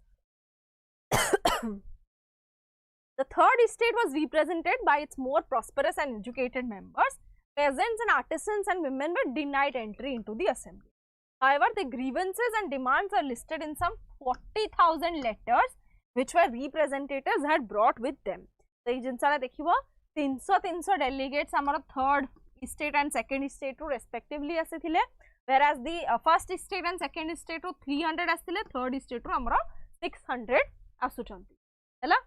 The third state was represented by its more prosperous and educated members. Peasants and artisans and women were denied entry into the assembly. However, the grievances and demands are listed in some 40,000 letters which were representatives had brought with them. So, ये जिनसा देखिए 300 delegates हमारा third state and second state to respectively ऐसे थिले, whereas the first state and second state to 300 ऐसे थिले, third state to हमारा 600 आसुचंती, हैला।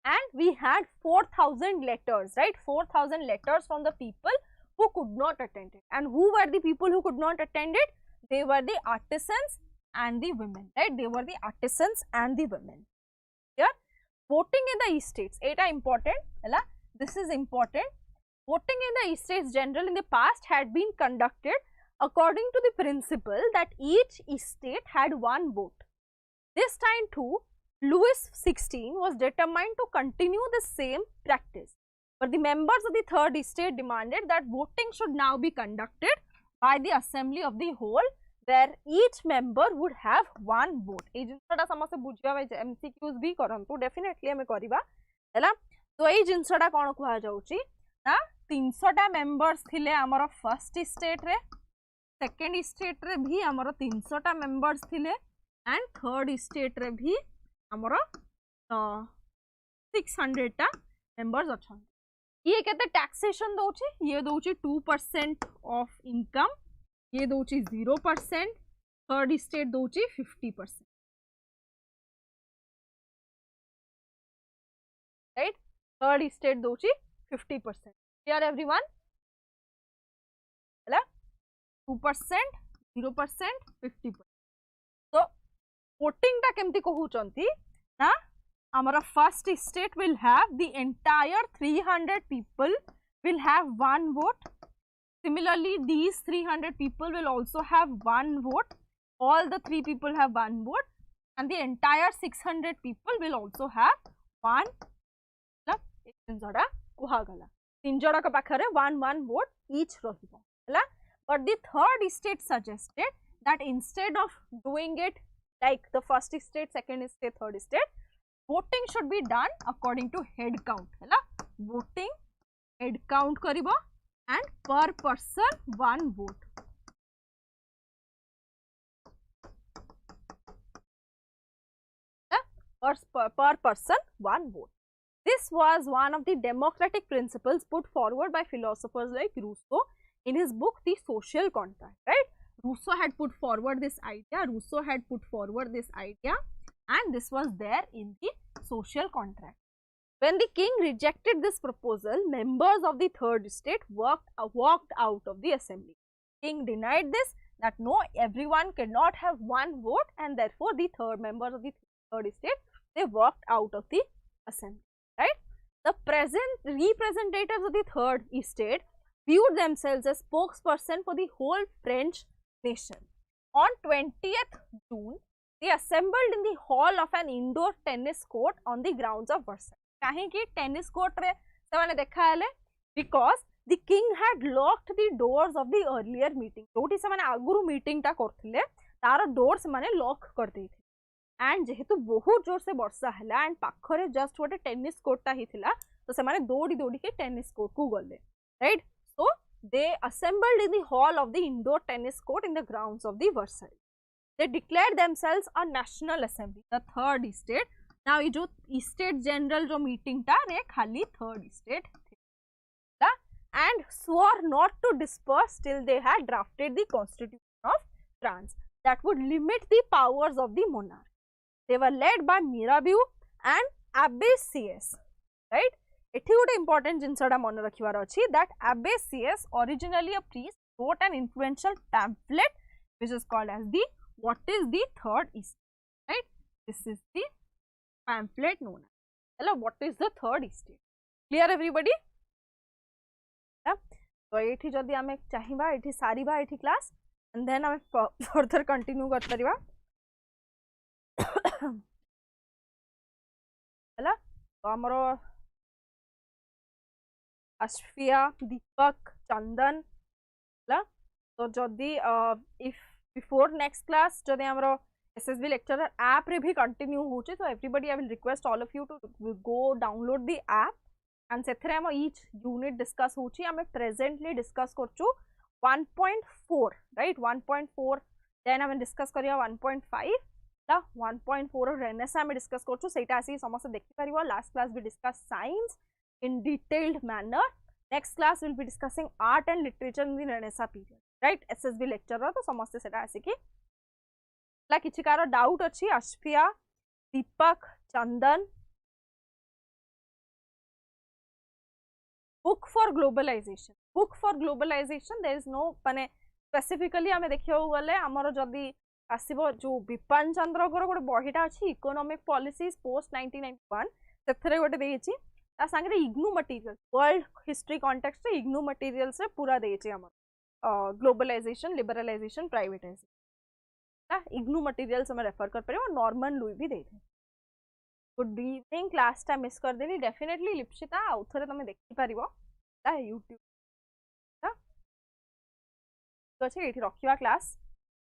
And we had 4,000 letters, right? 4,000 letters from the people who could not attend it. And who were the people who could not attend it? They were the artisans and the women, right? They were the artisans and the women. Here, voting in the states, eta important, hala? This is important. Voting in the states general in the past had been conducted according to the principle that each state had one vote. This time too, Louis XVI was determined to continue the same practice, but the members of the third state demanded that voting should now be conducted by the assembly of the whole, where each member would have one vote. ए जिनसटा समस्त बुझिया भाई MCQs भी करंतु definitely हमें करिबा, हैला। तो ए जिनसटा कोन कुहा जाउची ना 300टा मेंबर्स थिले हमर फर्स्ट स्टेट रे, सेकंड स्टेट रे भी हमर 300टा मेंबर्स थिले, एंड थर्ड स्टेट रे भी हमर 600टा मेंबर्स अछन। ये केते टैक्सेशन दोची, ये दोची 2% ऑफ इनकम, ये दोची 0%, थर्ड स्टेट दौची 50%, राइट। थर्ड स्टेट दौची 50%। Clear everyone? है 2%, 0%, 50%। तो वोटिंग टा केमती कहउचंती ना, हमारा first state will have the entire 300 people will have one vote. Similarly, these 300 people will also have one vote. All the 3 people have one vote, and the entire 600 people will also have one. जिनजोड़ा कुहागला तीनजोड़ा का पाखरे one vote each रहिबो हला। But the third state suggested that instead of doing it like the first state, second state, third state, voting should be done according to head count हला। Voting head count करिबो and per person one vote। Per person one vote। This was one of the democratic principles put forward by philosophers like Rousseau in his book The Social Contract, right? Rousseau had put forward this idea, and this was there in the Social Contract. When the king rejected this proposal, members of the third state walked out of the assembly. King denied this, that no, everyone cannot have one vote, and therefore the members of the third state, they walked out of the assembly, right? The present representatives of the third state viewed themselves as spokesperson for the whole French nation. On 20th June, they assembled in the hall of an indoor tennis court on the grounds of Versailles. काहेकि tennis court रे सेमाने देखा हेले, because the king had locked the doors of the earlier meeting. जोटी सेमाने आगुरु meeting टा करथिले तार डोर सेमाने लॉक कर देइथे। एंड जेहेतु बहुत जोर से वर्षा हैला एंड पाखरे जस्ट गोटे टेनिस कोर्ट टा हिथिला, तो सेमाने दौड़ी के टेनिस कोर्ट को गले, right. So they assembled in the hall of the indoor tennis court in the grounds of the Versailles. They declared themselves a national assembly, the third state. Now ये जो state general जो meeting टा रे खाली third state थिला, and swore not to disperse till they had drafted the constitution of France that would limit the powers of the monarch. They were led by Mirabeau and Abbé Sieyès, right? एठी गोटे important जिनसडा मन रखिवार अछि, that Abbé Sieyès, originally a priest, wrote an influential pamphlet which is called as the What is the Third Estate, right? This is the pamphlet known as, hello, what is the third estate? Clear everybody? तो एठी जदी हमें चाहिबा एठी सारीबा एठी class, and then हमें further continue कर परिबा हला। तो हमरो अश्फिया, दीपक, चंदन हला। तो जदी इफ बिफोर नेक्स्ट क्लास जदी हमरो SSB lecturer app रे भी कंटिन्यू होचे, तो everybody I will request all of you to go download the app and सेथरे हम ईच यूनिट डिस्कस होची। हमें प्रेजेंटली डिस्कस करचू 1.4, राइट, 1.4, देन हमें डिस्कस करिया 1.5 ला 1.4 और रेनेसा में डिस्कस करचू, सेटा आसी समस्त देखि परिबो। लास्ट क्लास भी discuss science in detailed manner. Next class will be discussing art and literature in the Renaissance period, right. SSB lecturer तो समस्त सेटा आसी कि किसी कार डाउट अच्छी, Ashfiya, Deepak, Chandan. Book for globalization, book for globalization there is no माने स्पेसिफिकली हमें देखियो गले हमरो जदी आसीबो जो विपिन चंद्र को गोटे बहिटा अछि इकोनॉमिक पॉलिसीज पोस्ट 1991, सेथरे गोटे देछि ता संगे IGNOU material world history context रे इग्नू मटेरियल्स रे पूरा देछि हमर globalisation, liberalisation, privatisation. IGNOU materials हमें रेफर कर परिबो, नॉर्मन लुई भी देथे। गुड इवनिंग, क्लास टा मिस कर देली डेफिनेटली लिप्सिता आउ थरे तमे देखि परिबो ता YouTube ता तो छै एठी रखिवा क्लास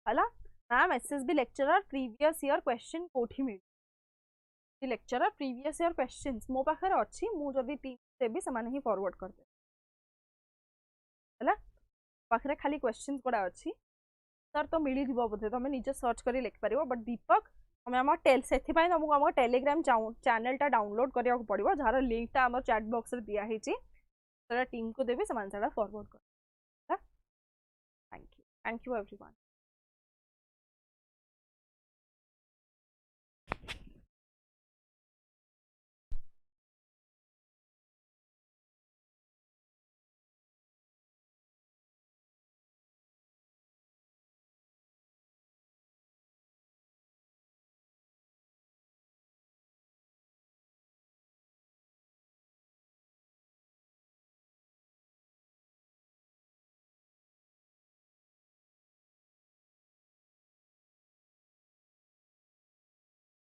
हला। Ma'am SSB lecturer previous year question कोठी मिल दी, लेक्चरर प्रीवियस ईयर क्वेश्चंस मो पाखरे अछि, मु जदी टीम देबी समान ही फॉरवर्ड कर दे हला। पाखरे खाली क्वेश्चंस कोडा अछि सर, तो मिली दिबो बोधे तमे निजे सर्च करी लिख परिबो। बट दीपक हमें हम सेथिपाई तुमको हम टेलीग्राम चैनल टा डाउनलोड करिया पड़िबो, जार लिंक टा हमर चैट बॉक्स रे दिया हेची, सेटा टीम को देबे समान सेटा फॉरवर्ड कर। Thank you everyone.